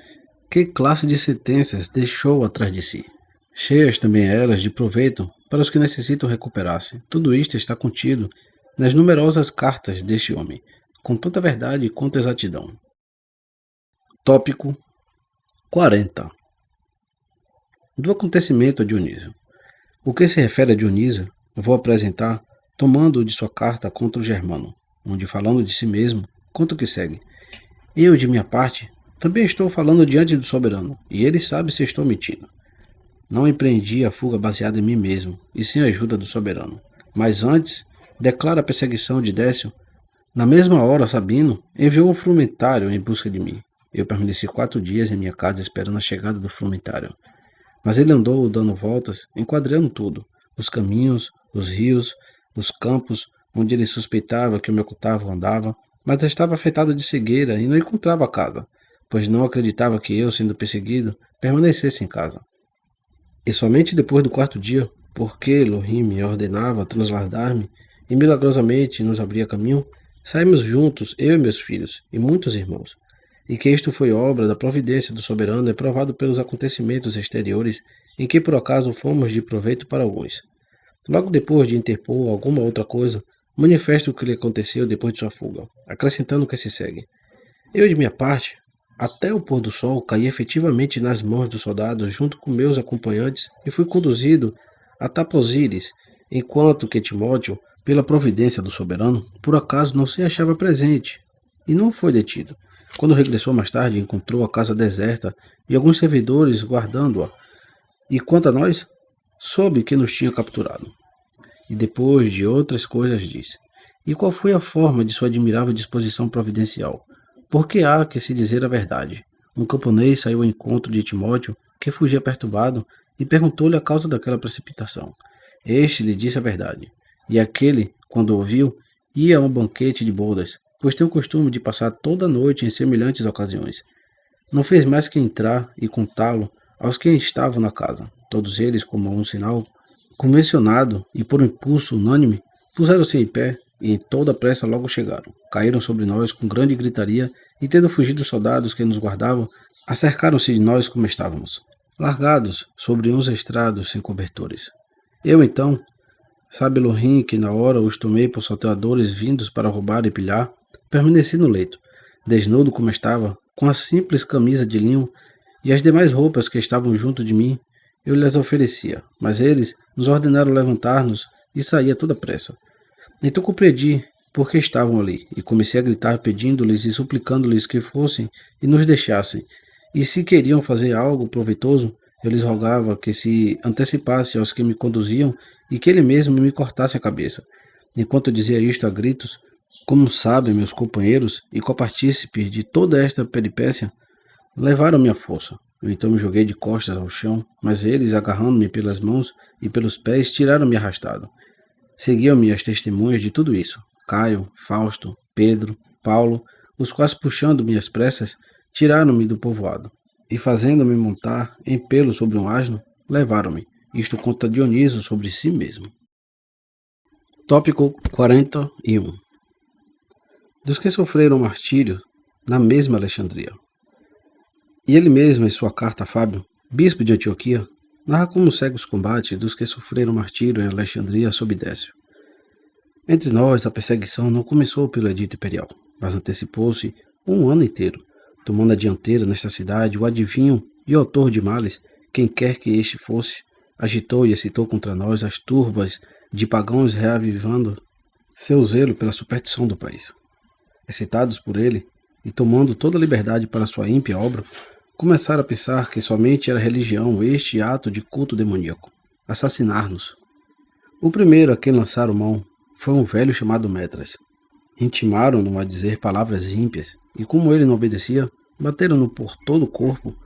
que classe de sentenças deixou atrás de si? Cheias também elas de proveito para os que necessitam recuperar-se. Tudo isto está contido nas numerosas cartas deste homem, com tanta verdade quanto exatidão. Tópico 40. Do acontecimento a Dionísio. O que se refere a Dionísio, vou apresentar tomando de sua carta contra o Germano, onde falando de si mesmo, conta o que segue. Eu, de minha parte, também estou falando diante do soberano, e ele sabe se estou mentindo. Não empreendi a fuga baseada em mim mesmo, e sem a ajuda do soberano. Mas antes, declara a perseguição de Décio. Na mesma hora, Sabino enviou um frumentário em busca de mim. Eu permaneci 4 dias em minha casa esperando a chegada do frumentário. Mas ele andou dando voltas, enquadrando tudo, os caminhos, os rios, os campos, onde ele suspeitava que o meu octavo andava, mas estava afetado de cegueira e não encontrava a casa, pois não acreditava que eu, sendo perseguido, permanecesse em casa. E somente depois do 4º dia, porque Elohim me ordenava trasladar-me e milagrosamente nos abria caminho, saímos juntos, eu e meus filhos, e muitos irmãos. E que isto foi obra da providência do soberano é provado pelos acontecimentos exteriores em que por acaso fomos de proveito para alguns. Logo depois de interpor alguma outra coisa, manifesta o que lhe aconteceu depois de sua fuga, acrescentando o que se segue. Eu, de minha parte, até o pôr do sol, caí efetivamente nas mãos dos soldados junto com meus acompanhantes e fui conduzido a Taposíris, enquanto que Timóteo, pela providência do soberano, por acaso não se achava presente e não foi detido. Quando regressou mais tarde, encontrou a casa deserta e alguns servidores guardando-a, e quanto a nós, soube que nos tinha capturado. E depois de outras coisas disse: e qual foi a forma de sua admirável disposição providencial? Porque há que se dizer a verdade. Um camponês saiu ao encontro de Timóteo, que fugia perturbado, e perguntou-lhe a causa daquela precipitação. Este lhe disse a verdade. E aquele, quando ouviu, ia a um banquete de bodas, pois tem o costume de passar toda a noite em semelhantes ocasiões. Não fez mais que entrar e contá-lo aos que estavam na casa. Todos eles, como um sinal convencionado e por um impulso unânime, puseram-se em pé e em toda a pressa logo chegaram. Caíram sobre nós com grande gritaria e, tendo fugido os soldados que nos guardavam, acercaram-se de nós como estávamos, largados sobre uns estrados sem cobertores. Eu então, sabe Elohim que na hora os tomei por salteadores vindos para roubar e pilhar, permaneci no leito, desnudo como estava, com a simples camisa de linho e as demais roupas que estavam junto de mim, eu lhes oferecia, mas eles nos ordenaram levantar-nos e sair a toda pressa. Então compreendi por que estavam ali, e comecei a gritar pedindo-lhes e suplicando-lhes que fossem e nos deixassem, e se queriam fazer algo proveitoso, Eu lhes rogava que se antecipasse aos que me conduziam e que ele mesmo me cortasse a cabeça. Enquanto dizia isto a gritos, como sabem meus companheiros e copartícipes de toda esta peripécia, levaram-me à força. Eu então me joguei de costas ao chão, mas eles, agarrando-me pelas mãos e pelos pés, tiraram-me arrastado. Seguiam-me as testemunhas de tudo isso: Caio, Fausto, Pedro, Paulo, os quais, puxando-me às pressas, tiraram-me do povoado. E fazendo-me montar em pelo sobre um asno, levaram-me. Isto conta Dioniso sobre si mesmo. Tópico 41. Dos que sofreram martírio na mesma Alexandria. E ele mesmo, em sua carta a Fábio, bispo de Antioquia, narra como segue os combates dos que sofreram martírio em Alexandria sob Décio. Entre nós, a perseguição não começou pelo edito imperial, mas antecipou-se um ano inteiro, tomando a dianteira nesta cidade o adivinho e autor de males, quem quer que este fosse, agitou e excitou contra nós as turbas de pagãos, reavivando seu zelo pela superstição do país. Excitados por ele, e tomando toda a liberdade para sua ímpia obra, começaram a pensar que somente era religião este ato de culto demoníaco, assassinar-nos. O primeiro a quem lançaram mão foi um velho chamado Metras. Intimaram-no a dizer palavras ímpias, e como ele não obedecia, bateram-no por todo o corpo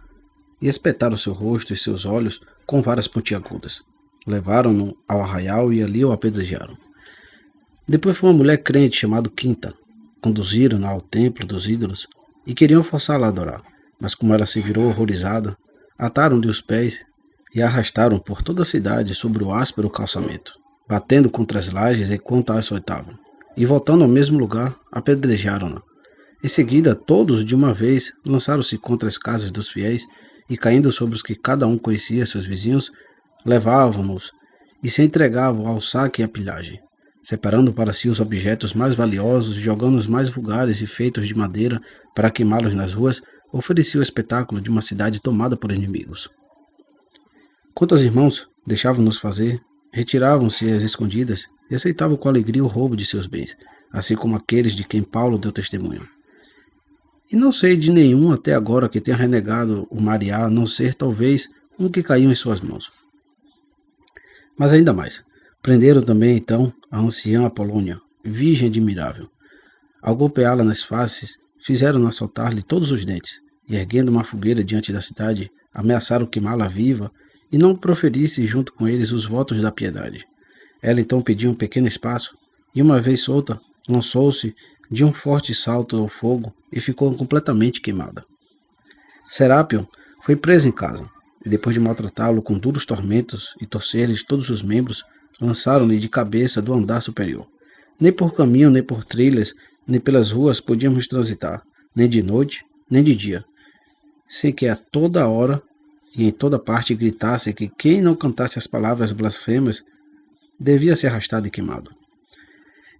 e espetaram seu rosto e seus olhos com varas pontiagudas. Levaram-no ao arraial e ali o apedrejaram. Depois foi uma mulher crente chamada Quinta. Conduziram-no ao templo dos ídolos e queriam forçá-la a adorar, mas como ela se virou horrorizada, ataram-lhe os pés e a arrastaram por toda a cidade sobre o áspero calçamento, batendo contra as lajes enquanto a açoitavam, e voltando ao mesmo lugar, apedrejaram-na. Em seguida, todos de uma vez lançaram-se contra as casas dos fiéis e, caindo sobre os que cada um conhecia seus vizinhos, levavam-nos e se entregavam ao saque e à pilhagem, separando para si os objetos mais valiosos, jogando os mais vulgares e feitos de madeira para queimá-los nas ruas, oferecia o espetáculo de uma cidade tomada por inimigos. Quanto aos irmãos, deixavam-nos fazer, retiravam-se às escondidas e aceitavam com alegria o roubo de seus bens, assim como aqueles de quem Paulo deu testemunho. E não sei de nenhum até agora que tenha renegado o Mariá, a não ser talvez um que caiu em suas mãos. Mas ainda mais, prenderam também então a anciã Apolônia, virgem admirável. Ao golpeá-la nas faces, fizeram assaltar-lhe todos os dentes, e erguendo uma fogueira diante da cidade, ameaçaram queimá-la viva e não proferisse junto com eles os votos da piedade. Ela então pediu um pequeno espaço, e uma vez solta, lançou-se de um forte salto ao fogo e ficou completamente queimada. Serápio foi preso em casa, e depois de maltratá-lo com duros tormentos e torcer-lhe todos os membros, lançaram-lhe de cabeça do andar superior. Nem por caminho, nem por trilhas, nem pelas ruas podíamos transitar, nem de noite, nem de dia, sem que a toda hora e em toda parte gritasse que quem não cantasse as palavras blasfemas devia ser arrastado e queimado.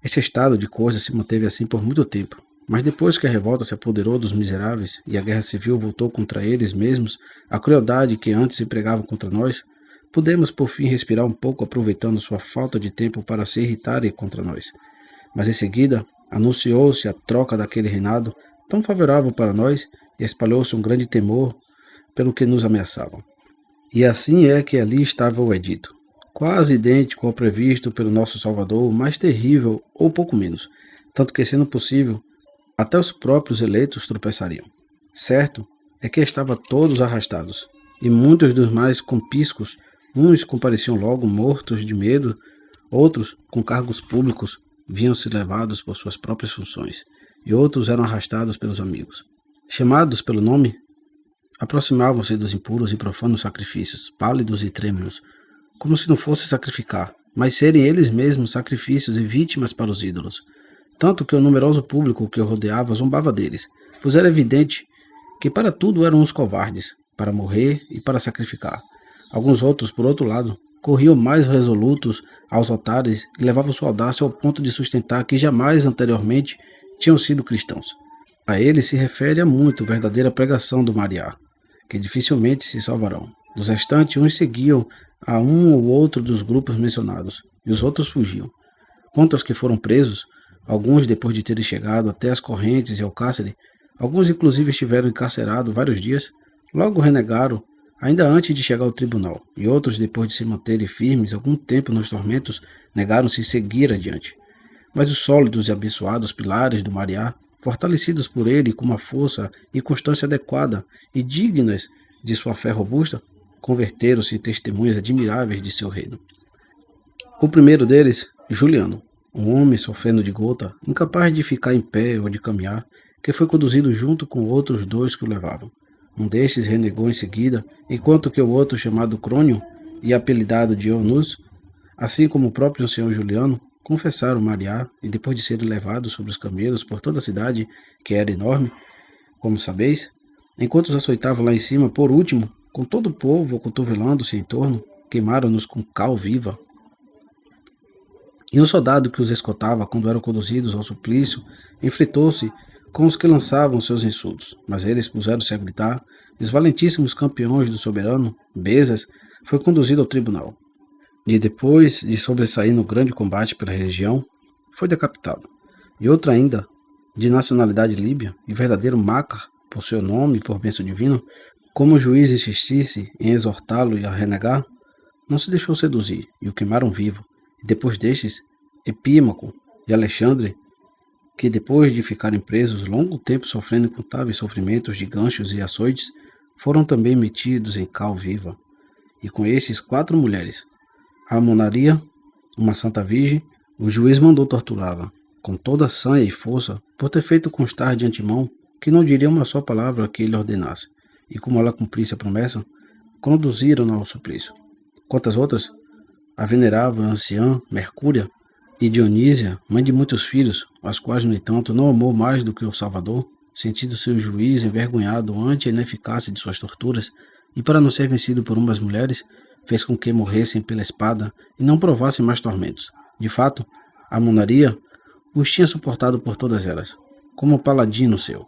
Esse estado de coisas se manteve assim por muito tempo, mas depois que a revolta se apoderou dos miseráveis e a guerra civil voltou contra eles mesmos, a crueldade que antes se pregava contra nós, pudemos por fim respirar um pouco aproveitando sua falta de tempo para se irritarem contra nós. Mas em seguida, anunciou-se a troca daquele reinado tão favorável para nós e espalhou-se um grande temor pelo que nos ameaçavam. E assim é que ali estava o edito, quase idêntico ao previsto pelo nosso Salvador, mais terrível ou pouco menos, tanto que, sendo possível, até os próprios eleitos tropeçariam. Certo é que estavam todos arrastados, e muitos dos mais compíscuos, uns compareciam logo mortos de medo, outros, com cargos públicos, viam-se levados por suas próprias funções, e outros eram arrastados pelos amigos. Chamados pelo nome, aproximavam-se dos impuros e profanos sacrifícios, pálidos e trêmulos, como se não fosse sacrificar, mas serem eles mesmos sacrifícios e vítimas para os ídolos. Tanto que o numeroso público que o rodeava zombava deles, pois era evidente que para tudo eram uns covardes, para morrer e para sacrificar. Alguns outros, por outro lado, corriam mais resolutos aos altares e levavam sua audácia ao ponto de sustentar que jamais anteriormente tinham sido cristãos. A eles se refere a muito verdadeira pregação do Mariá, que dificilmente se salvarão. Dos restantes, uns seguiam a um ou outro dos grupos mencionados, e os outros fugiam. Quanto aos que foram presos, alguns depois de terem chegado até as correntes e ao cárcere, alguns inclusive estiveram encarcerados vários dias, logo renegaram ainda antes de chegar ao tribunal, e outros, depois de se manterem firmes algum tempo nos tormentos, negaram-se a seguir adiante. Mas os sólidos e abençoados pilares do Mariá, fortalecidos por ele com uma força e constância adequada e dignas de sua fé robusta, converteram-se em testemunhas admiráveis de seu reino. O primeiro deles, Juliano, um homem sofrendo de gota, incapaz de ficar em pé ou de caminhar, que foi conduzido junto com outros dois que o levavam. Um destes renegou em seguida, enquanto que o outro, chamado Crônio e apelidado de Eunus, assim como o próprio senhor Juliano, confessaram Mariá, e depois de serem levados sobre os camelos por toda a cidade, que era enorme, como sabeis, enquanto os açoitavam lá em cima, por último, com todo o povo acotovelando-se em torno, queimaram-nos com cal viva. E um soldado que os escoltava, quando eram conduzidos ao suplício, enfrentou-se com os que lançavam seus insultos, mas eles puseram-se a gritar, e os valentíssimos campeões do soberano, Bezas, foi conduzido ao tribunal. E depois de sobressair no grande combate pela região, foi decapitado. E outra ainda, de nacionalidade líbia, e verdadeiro Mácar, por seu nome e por bênção divina, como o juiz insistisse em exortá-lo e a renegar, não se deixou seduzir, e o queimaram vivo. E depois destes, Epímaco e Alexandre, que depois de ficarem presos longo tempo sofrendo incontáveis sofrimentos de ganchos e açoites, foram também metidos em cal viva. E com estes 4 mulheres, a Monaria, uma santa virgem, o juiz mandou torturá-la, com toda a sanha e força, por ter feito constar de antemão que não diria uma só palavra que ele ordenasse, e como ela cumprisse a promessa, conduziram-na ao suplício. Quantas outras, a venerável anciã Mercúria e Dionísia, mãe de muitos filhos, as quais, no entanto, não amou mais do que o Salvador, sentindo seu juiz envergonhado ante a ineficácia de suas torturas, e para não ser vencido por umas mulheres, fez com que morressem pela espada e não provassem mais tormentos. De fato, a Monaria os tinha suportado por todas elas, como paladino seu.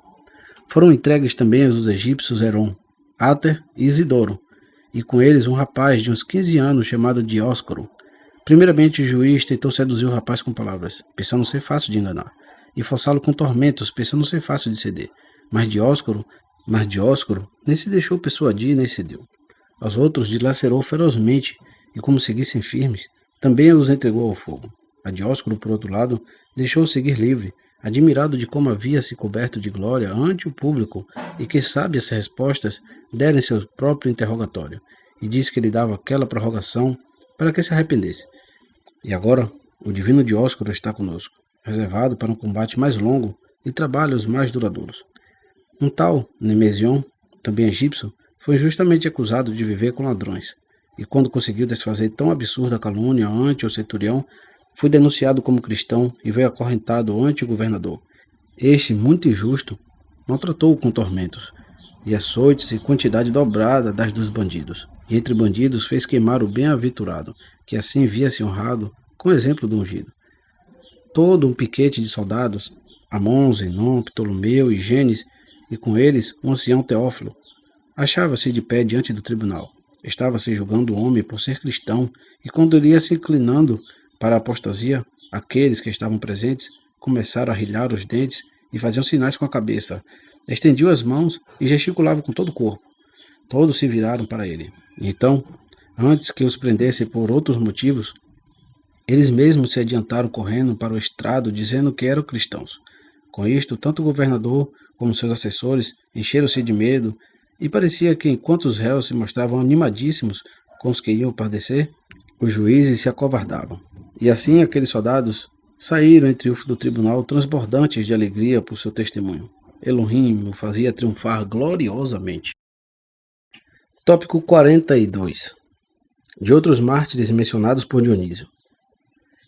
Foram entregues também aos egípcios Heron, Áter e Isidoro, e com eles um rapaz de uns 15 anos chamado Dióscoro. Primeiramente o juiz tentou seduzir o rapaz com palavras, pensando ser fácil de enganar, e forçá-lo com tormentos, pensando ser fácil de ceder. Mas Dióscoro nem se deixou persuadir nem cedeu. Aos outros dilacerou ferozmente, e como seguissem firmes, também os entregou ao fogo. A Dióscoro, por outro lado, deixou-o seguir livre, admirado de como havia se coberto de glória ante o público e que sábias respostas deram em seu próprio interrogatório, e disse que lhe dava aquela prorrogação para que se arrependesse. E agora, o divino Dióscoro está conosco, reservado para um combate mais longo e trabalhos mais duradouros. Um tal Nemesion, também egípcio, foi injustamente acusado de viver com ladrões, e quando conseguiu desfazer tão absurda calúnia ante o centurião, foi denunciado como cristão e veio acorrentado ante o governador. Este, muito injusto, maltratou-o com tormentos, e açoites e quantidade dobrada das dos bandidos. E entre bandidos fez queimar o bem-aventurado, que assim via-se honrado com o exemplo do ungido. Todo um piquete de soldados, Amon, Zenon, Ptolomeu e Gênesis, e com eles o ancião Teófilo, achava-se de pé diante do tribunal. Estava-se julgando o homem por ser cristão, e quando ele ia se inclinando para a apostasia, aqueles que estavam presentes começaram a rilhar os dentes e faziam sinais com a cabeça. Estendiam as mãos e gesticulavam com todo o corpo. Todos se viraram para ele. Então, antes que os prendessem por outros motivos, eles mesmos se adiantaram correndo para o estrado, dizendo que eram cristãos. Com isto, tanto o governador como seus assessores encheram-se de medo, e parecia que, enquanto os réus se mostravam animadíssimos com os que iam padecer, os juízes se acovardavam. E assim aqueles soldados saíram em triunfo do tribunal, transbordantes de alegria por seu testemunho. Elohim o fazia triunfar gloriosamente. Tópico 42. De outros mártires mencionados por Dionísio.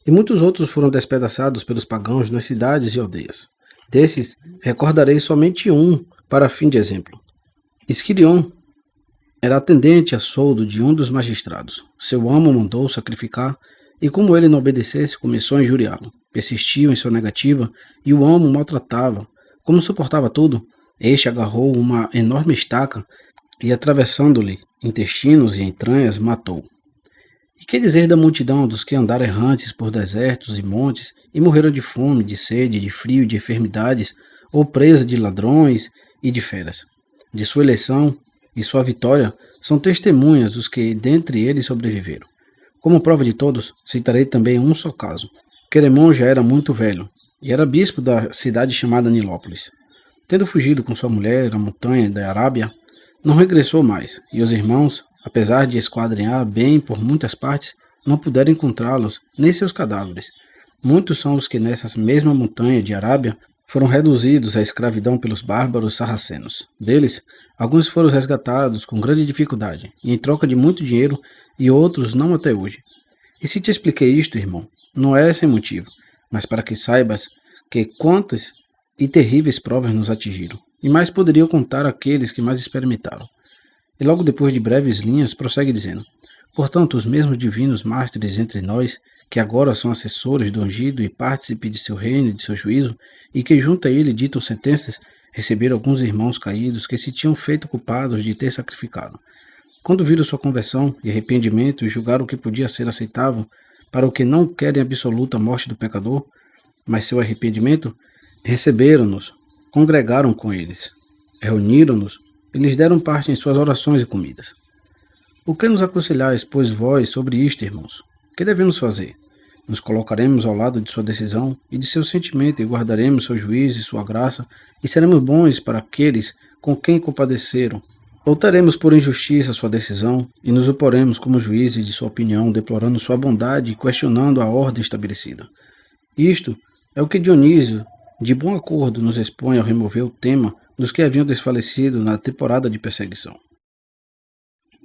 E muitos outros foram despedaçados pelos pagãos nas cidades e aldeias. Desses, recordarei somente um para fim de exemplo. Esquilion era atendente a soldo de um dos magistrados. Seu amo mandou sacrificar, e como ele não obedecesse, começou a injuriá-lo. Persistiu em sua negativa, e o amo o maltratava. Como suportava tudo, este agarrou uma enorme estaca e, atravessando-lhe intestinos e entranhas, matou. E que dizer da multidão dos que andaram errantes por desertos e montes, e morreram de fome, de sede, de frio, de enfermidades, ou presa de ladrões e de feras? De sua eleição e sua vitória são testemunhas dos que dentre eles sobreviveram. Como prova de todos, citarei também um só caso. Queremon já era muito velho, e era bispo da cidade chamada Nilópolis. Tendo fugido com sua mulher à montanha da Arábia, não regressou mais, e os irmãos, apesar de esquadrinhar bem por muitas partes, não puderam encontrá-los, nem seus cadáveres. Muitos são os que nessa mesma montanha de Arábia foram reduzidos à escravidão pelos bárbaros sarracenos. Deles, alguns foram resgatados com grande dificuldade, e em troca de muito dinheiro, e outros não até hoje. E se te expliquei isto, irmão, não é sem motivo, mas para que saibas que quantas e terríveis provas nos atingiram, e mais poderiam contar aqueles que mais experimentaram. E logo depois de breves linhas, prossegue dizendo: portanto, os mesmos divinos mártires entre nós, que agora são assessores do ungido e partícipe de seu reino e de seu juízo, e que junto a ele ditam sentenças, receberam alguns irmãos caídos que se tinham feito culpados de ter sacrificado. Quando viram sua conversão e arrependimento e julgaram que podia ser aceitável para o que não querem absoluta morte do pecador, mas seu arrependimento, receberam-nos, congregaram com eles, reuniram-nos e lhes deram parte em suas orações e comidas. O que nos aconselhais, pois, vós, sobre isto, irmãos? Que devemos fazer? Nos colocaremos ao lado de sua decisão e de seu sentimento e guardaremos seu juízo e sua graça e seremos bons para aqueles com quem compadeceram. Lutaremos por injustiça sua decisão e nos oporemos como juízes de sua opinião, deplorando sua bondade e questionando a ordem estabelecida. Isto é o que Dionísio, de bom acordo, nos expõe ao remover o tema dos que haviam desfalecido na temporada de perseguição.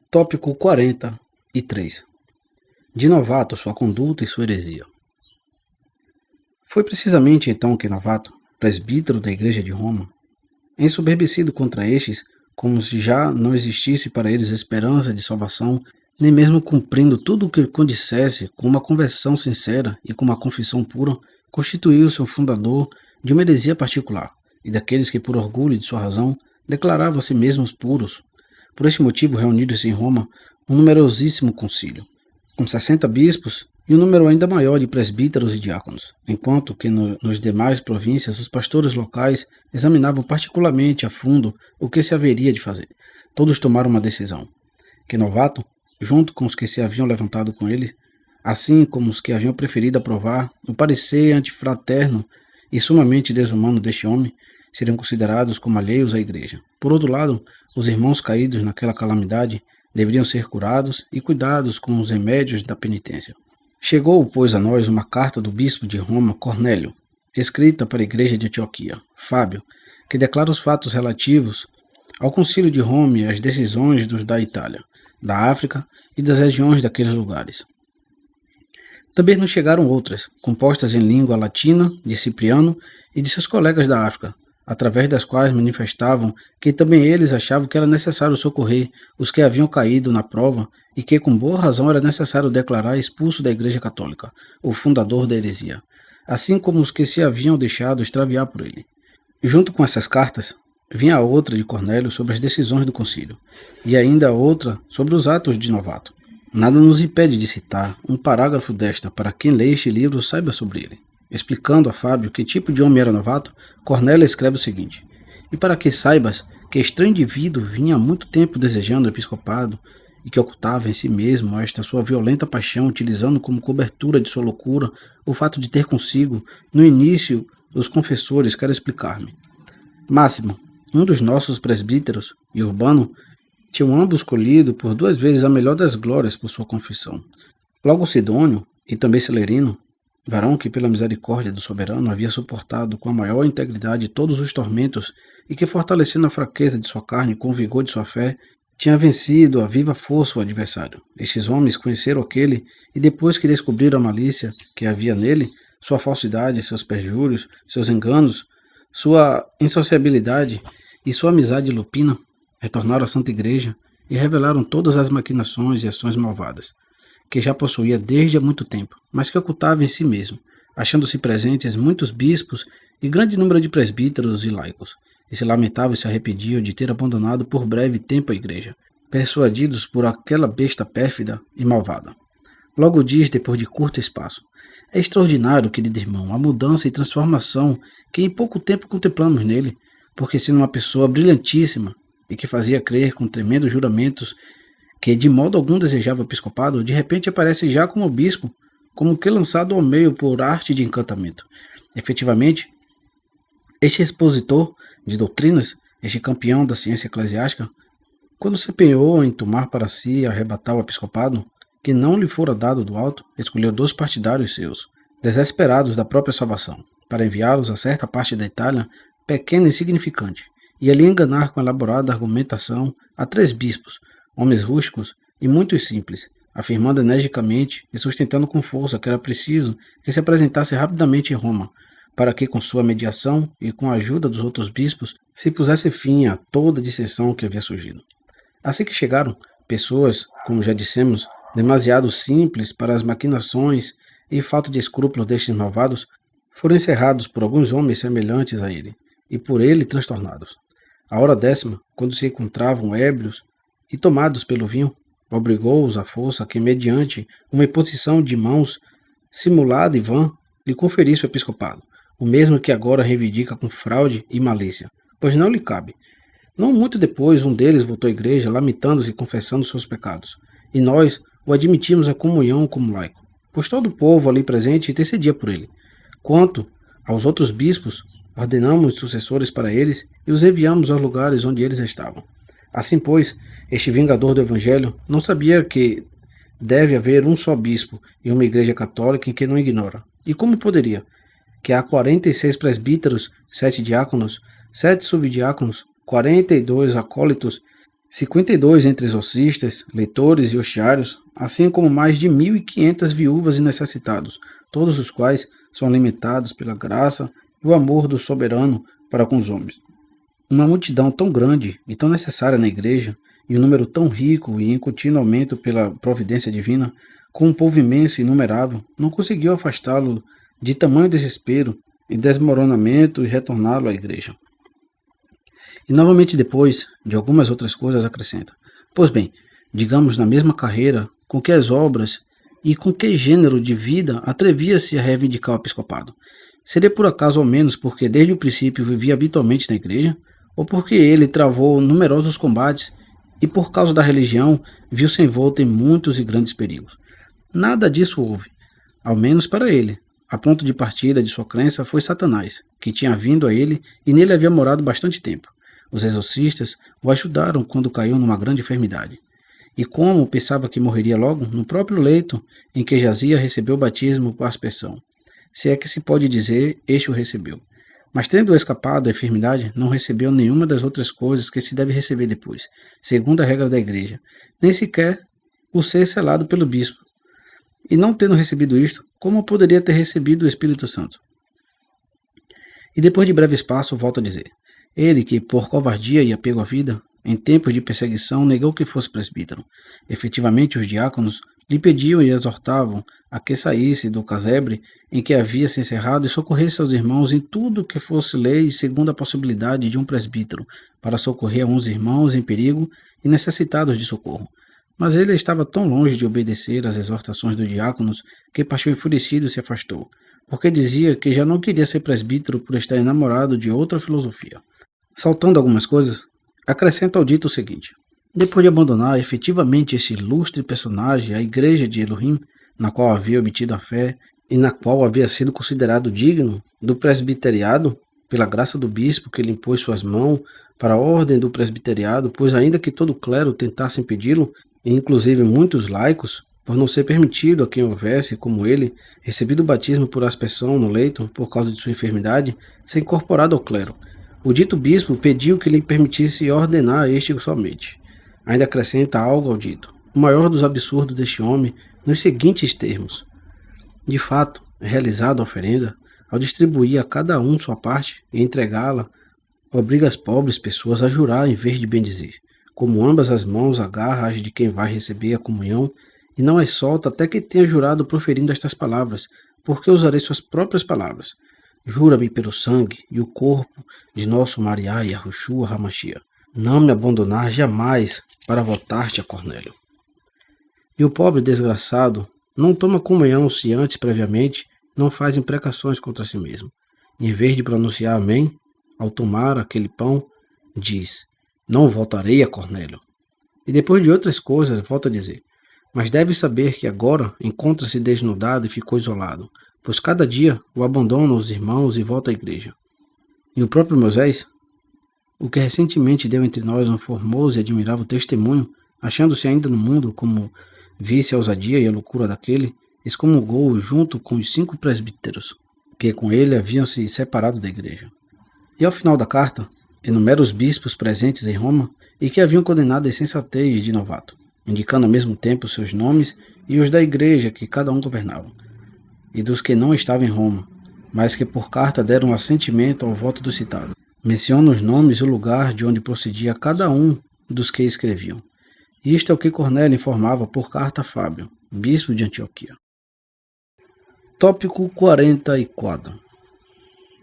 Tópico 43. De Novato, sua conduta e sua heresia. Foi precisamente então que Novato, presbítero da Igreja de Roma, ensoberbecido contra estes, como se já não existisse para eles esperança de salvação, nem mesmo cumprindo tudo o que condissesse com uma conversão sincera e com uma confissão pura, constituiu-se o fundador de uma heresia particular, e daqueles que, por orgulho de sua razão, declaravam a si mesmos puros. Por este motivo, reuniram-se em Roma um numerosíssimo concílio, com 60 bispos e um número ainda maior de presbíteros e diáconos, enquanto que nos demais províncias os pastores locais examinavam particularmente a fundo o que se haveria de fazer. Todos tomaram uma decisão, que Novato, junto com os que se haviam levantado com ele, assim como os que haviam preferido aprovar o parecer antifraterno e sumamente desumano deste homem, seriam considerados como alheios à igreja. Por outro lado, os irmãos caídos naquela calamidade deveriam ser curados e cuidados com os remédios da penitência. Chegou, pois, a nós uma carta do bispo de Roma, Cornélio, escrita para a igreja de Antioquia, Fábio, que declara os fatos relativos ao concílio de Roma e as decisões dos da Itália, da África e das regiões daqueles lugares. Também nos chegaram outras, compostas em língua latina, de Cipriano e de seus colegas da África, através das quais manifestavam que também eles achavam que era necessário socorrer os que haviam caído na prova e que com boa razão era necessário declarar expulso da Igreja Católica, o fundador da heresia, assim como os que se haviam deixado extraviar por ele. Junto com essas cartas, vinha a outra de Cornélio sobre as decisões do concílio, e ainda a outra sobre os atos de Novato. Nada nos impede de citar um parágrafo desta para quem lê este livro saiba sobre ele. Explicando a Fábio que tipo de homem era Novato, Cornélio escreve o seguinte: e para que saibas que estranho indivíduo vinha há muito tempo desejando o episcopado e que ocultava em si mesmo esta sua violenta paixão, utilizando como cobertura de sua loucura o fato de ter consigo, no início, os confessores, quero explicar-me. Máximo, um dos nossos presbíteros, e Urbano, tinham ambos escolhido por 2 vezes a melhor das glórias por sua confissão. Logo Sidônio, e também Celerino, varão que pela misericórdia do soberano havia suportado com a maior integridade todos os tormentos e que, fortalecendo a fraqueza de sua carne com o vigor de sua fé, tinha vencido a viva força o adversário. Estes homens conheceram aquele e, depois que descobriram a malícia que havia nele, sua falsidade, seus perjúrios, seus enganos, sua insociabilidade e sua amizade lupina, retornaram à Santa Igreja e revelaram todas as maquinações e ações malvadas, que já possuía desde há muito tempo, mas que ocultava em si mesmo, achando-se presentes muitos bispos e grande número de presbíteros e laicos, e se lamentavam e se arrependiam de ter abandonado por breve tempo a igreja, persuadidos por aquela besta pérfida e malvada. Logo diz, depois de curto espaço: é extraordinário, querido irmão, a mudança e transformação que em pouco tempo contemplamos nele, porque sendo uma pessoa brilhantíssima, e que fazia crer com tremendos juramentos que de modo algum desejava o episcopado, de repente aparece já como bispo, como que lançado ao meio por arte de encantamento. Efetivamente, este expositor de doutrinas, este campeão da ciência eclesiástica, quando se empenhou em tomar para si e arrebatar o episcopado, que não lhe fora dado do alto, escolheu 2 partidários seus, desesperados da própria salvação, para enviá-los a certa parte da Itália, pequena e insignificante, e ali enganar com elaborada argumentação a 3 bispos, homens rústicos e muito simples, afirmando energicamente e sustentando com força que era preciso que se apresentasse rapidamente em Roma, para que com sua mediação e com a ajuda dos outros bispos se pusesse fim a toda a dissensão que havia surgido. Assim que chegaram, pessoas, como já dissemos, demasiado simples para as maquinações e falta de escrúpulos destes malvados, foram encerrados por alguns homens semelhantes a ele, e por ele transtornados. A hora 10ª, quando se encontravam ébrios e tomados pelo vinho, obrigou-os à força que, mediante uma imposição de mãos simulada e vã, lhe conferisse o episcopado, o mesmo que agora reivindica com fraude e malícia, pois não lhe cabe. Não muito depois, um deles voltou à igreja, lamentando-se e confessando seus pecados, e nós o admitimos à comunhão como laico, pois todo o povo ali presente intercedia por ele. Quanto aos outros bispos, ordenamos sucessores para eles e os enviamos aos lugares onde eles estavam. Assim, pois, este vingador do evangelho não sabia que deve haver um só bispo e uma igreja católica em que não ignora. E como poderia? Que há 46 presbíteros, 7 diáconos, 7 subdiáconos, 42 acólitos, 52 entre exorcistas, leitores e hostiários, assim como mais de 1.500 viúvas e necessitados, todos os quais são alimentados pela graça e o amor do soberano para com os homens. Uma multidão tão grande e tão necessária na igreja, e um número tão rico e em contínuo aumento pela providência divina, com um povo imenso e inumerável, não conseguiu afastá-lo de tamanho desespero e desmoronamento e retorná-lo à igreja. E novamente depois, de algumas outras coisas, acrescenta: pois bem, digamos na mesma carreira, com que as obras e com que gênero de vida atrevia-se a reivindicar o episcopado? Seria por acaso ao menos porque desde o princípio vivia habitualmente na igreja, ou porque ele travou numerosos combates e por causa da religião viu-se envolto em muitos e grandes perigos? Nada disso houve, ao menos para ele. A ponto de partida de sua crença foi Satanás, que tinha vindo a ele e nele havia morado bastante tempo. Os exorcistas o ajudaram quando caiu numa grande enfermidade. E como pensava que morreria logo, no próprio leito em que jazia recebeu o batismo por aspersão. Se é que se pode dizer, este o recebeu. Mas tendo escapado à enfermidade, não recebeu nenhuma das outras coisas que se deve receber depois, segundo a regra da igreja, nem sequer o ser selado pelo bispo. E não tendo recebido isto, como poderia ter recebido o Espírito Santo? E depois de breve espaço, volto a dizer: ele que, por covardia e apego à vida, em tempos de perseguição, negou que fosse presbítero. Efetivamente, os diáconos lhe pediam e exortavam a que saísse do casebre em que havia se encerrado e socorresse aos irmãos em tudo que fosse lei segundo a possibilidade de um presbítero, para socorrer a uns irmãos em perigo e necessitados de socorro. Mas ele estava tão longe de obedecer às exortações dos diáconos que partiu enfurecido e se afastou, porque dizia que já não queria ser presbítero por estar enamorado de outra filosofia. Saltando algumas coisas, acrescenta ao dito o seguinte: depois de abandonar efetivamente esse ilustre personagem, a igreja de Elohim, na qual havia obtido a fé e na qual havia sido considerado digno do presbiteriado, pela graça do bispo que lhe impôs suas mãos para a ordem do presbiteriado, pois ainda que todo o clero tentasse impedi-lo, e inclusive muitos laicos, por não ser permitido a quem houvesse, como ele, recebido o batismo por aspersão no leito por causa de sua enfermidade, ser incorporado ao clero. O dito bispo pediu que lhe permitisse ordenar este somente. Ainda acrescenta algo ao dito: o maior dos absurdos deste homem, nos seguintes termos: de fato, realizada a oferenda, ao distribuir a cada um sua parte e entregá-la, obriga as pobres pessoas a jurar em vez de bendizer, como ambas as mãos agarra as de quem vai receber a comunhão, e não as solta até que tenha jurado proferindo estas palavras, porque usarei suas próprias palavras. Jura-me pelo sangue e o corpo de nosso Mariá e Yahushua Hamashia, não me abandonar jamais para votar-te a Cornélio. E o pobre desgraçado não toma comunhão se antes, previamente, não faz imprecações contra si mesmo. Em vez de pronunciar amém, ao tomar aquele pão, diz: Não voltarei a Cornélio. E depois de outras coisas, volta a dizer: mas deve saber que agora encontra-se desnudado e ficou isolado, pois cada dia o abandona os irmãos e volta à igreja. E o próprio Moisés, o que recentemente deu entre nós um formoso e admirável testemunho, achando-se ainda no mundo como visse a ousadia e a loucura daquele, excomungou junto com os 5 presbíteros, que com ele haviam se separado da igreja. E ao final da carta, enumera os bispos presentes em Roma e que haviam condenado a insensatez de novato, indicando ao mesmo tempo seus nomes e os da igreja que cada um governava, e dos que não estavam em Roma, mas que por carta deram assentimento ao voto do citado. Menciona os nomes e o lugar de onde procedia cada um dos que escreviam. Isto é o que Cornélio informava por carta a Fábio, bispo de Antioquia. Tópico 44.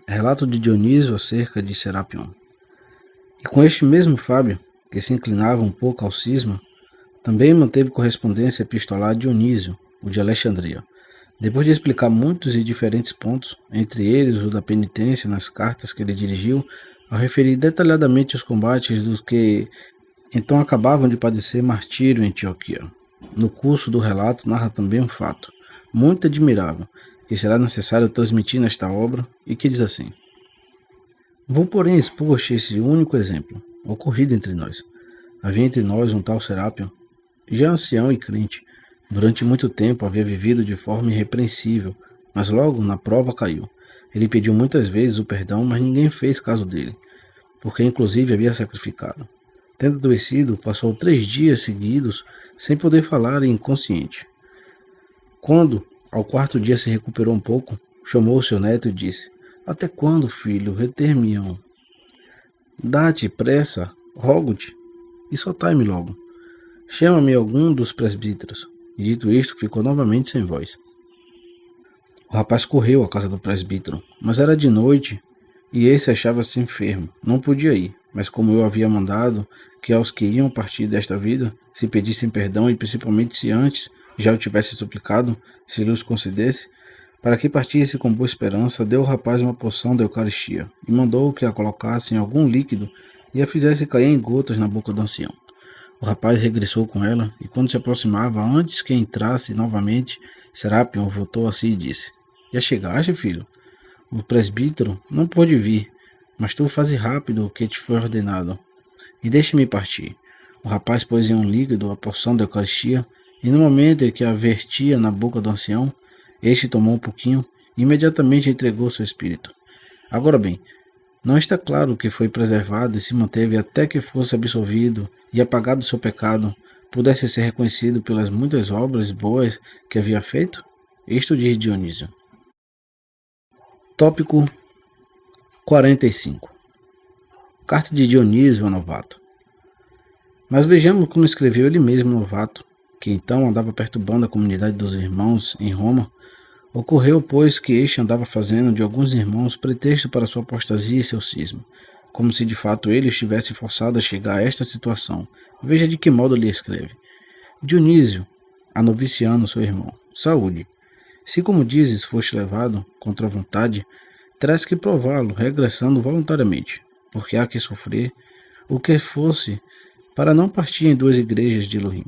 Relato de Dionísio acerca de Serapion. E com este mesmo Fábio, que se inclinava um pouco ao cisma, também manteve correspondência epistolar a Dionísio, o de Alexandria. Depois de explicar muitos e diferentes pontos, entre eles o da penitência nas cartas que ele dirigiu, ao referir detalhadamente os combates dos que então acabavam de padecer martírio em Antioquia. No curso do relato narra também um fato, muito admirável, que será necessário transmitir nesta obra, e que diz assim: vou, porém, expor-te esse único exemplo, ocorrido entre nós. Havia entre nós um tal Serapion, já ancião e crente. Durante muito tempo havia vivido de forma irrepreensível, mas logo na prova caiu. Ele pediu muitas vezes o perdão, mas ninguém fez caso dele, porque inclusive havia sacrificado. Tendo adoecido, passou 3 dias seguidos sem poder falar e inconsciente. Quando, ao 4º dia, se recuperou um pouco, chamou seu neto e disse: até quando, filho, reter-me-ão? Dá-te pressa, rogo-te, e soltai-me logo. Chama-me algum dos presbíteros. E dito isto, ficou novamente sem voz. O rapaz correu à casa do presbítero, mas era de noite e esse achava-se enfermo. Não podia ir, mas como eu havia mandado que aos que iam partir desta vida se pedissem perdão e principalmente se antes já o tivesse suplicado, se lhe os concedesse, para que partisse com boa esperança, deu ao rapaz uma porção da Eucaristia e mandou que a colocasse em algum líquido e a fizesse cair em gotas na boca do ancião. O rapaz regressou com ela, e quando se aproximava, antes que entrasse novamente, Serapion voltou a si e disse: já chegaste, filho? O presbítero não pôde vir, mas tu faze rápido o que te foi ordenado, e deixe-me partir. O rapaz pôs em um líquido a porção da Eucaristia, e no momento em que a vertia na boca do ancião, este tomou um pouquinho e imediatamente entregou seu espírito. Agora bem, não está claro que foi preservado e se manteve até que fosse absolvido e apagado seu pecado, pudesse ser reconhecido pelas muitas obras boas que havia feito? Isto diz Dionísio. Tópico 45. Carta de Dionísio a Novato. Mas vejamos como escreveu ele mesmo Novato, que então andava perturbando a comunidade dos irmãos em Roma. Ocorreu, pois, que este andava fazendo de alguns irmãos pretexto para sua apostasia e seu cisma, como se de fato ele estivesse forçado a chegar a esta situação. Veja de que modo ele escreve. Dionísio, a noviciano seu irmão, saúde. Se, como dizes, foste levado contra a vontade, terás que prová-lo, regressando voluntariamente, porque há que sofrer o que fosse para não partir em 2 igrejas de Elohim.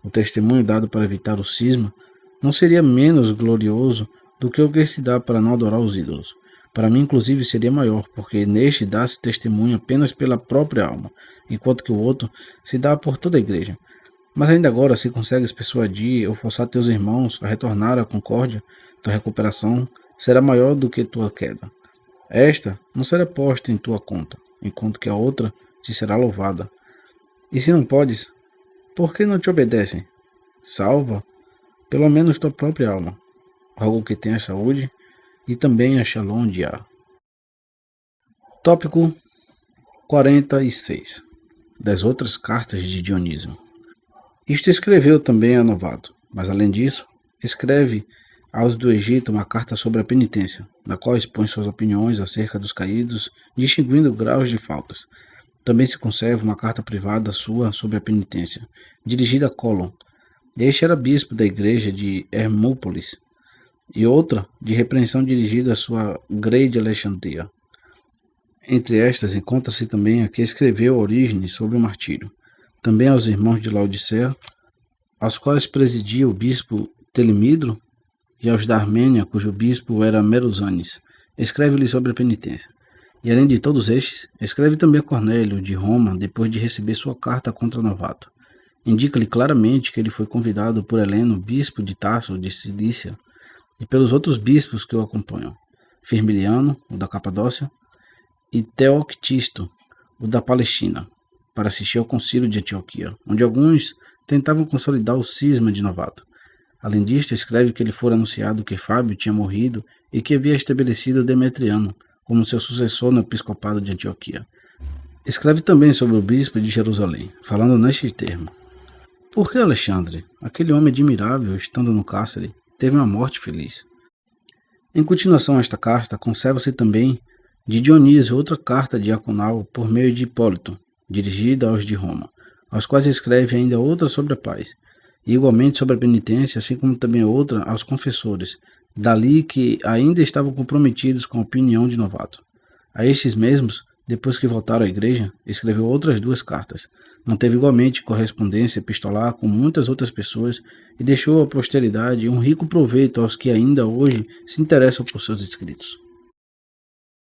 O testemunho dado para evitar o cisma não seria menos glorioso do que o que se dá para não adorar os ídolos. Para mim, inclusive, seria maior, porque neste dá-se testemunho apenas pela própria alma, enquanto que o outro se dá por toda a igreja. Mas ainda agora, se consegues persuadir ou forçar teus irmãos a retornar à concórdia, tua recuperação será maior do que tua queda. Esta não será posta em tua conta, enquanto que a outra te será louvada. E se não podes, por que não te obedecem? Salva pelo menos tua própria alma. Rogo que tenha saúde e também a Shalom de Yah. Tópico 46. Das outras cartas de Dionísio. Isto escreveu também a Novato, mas além disso, escreve aos do Egito uma carta sobre a penitência, na qual expõe suas opiniões acerca dos caídos, distinguindo graus de faltas. Também se conserva uma carta privada sua sobre a penitência, dirigida a Colon. Este era bispo da igreja de Hermópolis, e outra de repreensão dirigida à sua Grey de Alexandria. Entre estas, encontra-se também a que escreveu Orígenes sobre o martírio. Também aos irmãos de Laodicea, aos quais presidia o bispo Telemidro, e aos da Armênia, cujo bispo era Merusanes, escreve-lhe sobre a penitência. E além de todos estes, escreve também a Cornélio, de Roma, depois de receber sua carta contra Novato. Indica-lhe claramente que ele foi convidado por Heleno, bispo de Tarso, de Cilícia, e pelos outros bispos que o acompanham, Firmiliano, o da Capadócia, e Teoctisto, o da Palestina, para assistir ao concílio de Antioquia, onde alguns tentavam consolidar o cisma de Novato. Além disto, escreve que ele fora anunciado que Fábio tinha morrido e que havia estabelecido Demetriano como seu sucessor no episcopado de Antioquia. Escreve também sobre o bispo de Jerusalém, falando neste termo: por que Alexandre, aquele homem admirável, estando no cárcere, teve uma morte feliz? Em continuação a esta carta, conserva-se também de Dionísio outra carta diaconal por meio de Hipólito, dirigida aos de Roma, aos quais escreve ainda outra sobre a paz, e igualmente sobre a penitência, assim como também outra aos confessores, dali que ainda estavam comprometidos com a opinião de Novato. A estes mesmos, depois que voltaram à igreja, escreveu outras 2 cartas. Manteve igualmente correspondência epistolar com muitas outras pessoas e deixou à posteridade um rico proveito aos que ainda hoje se interessam por seus escritos.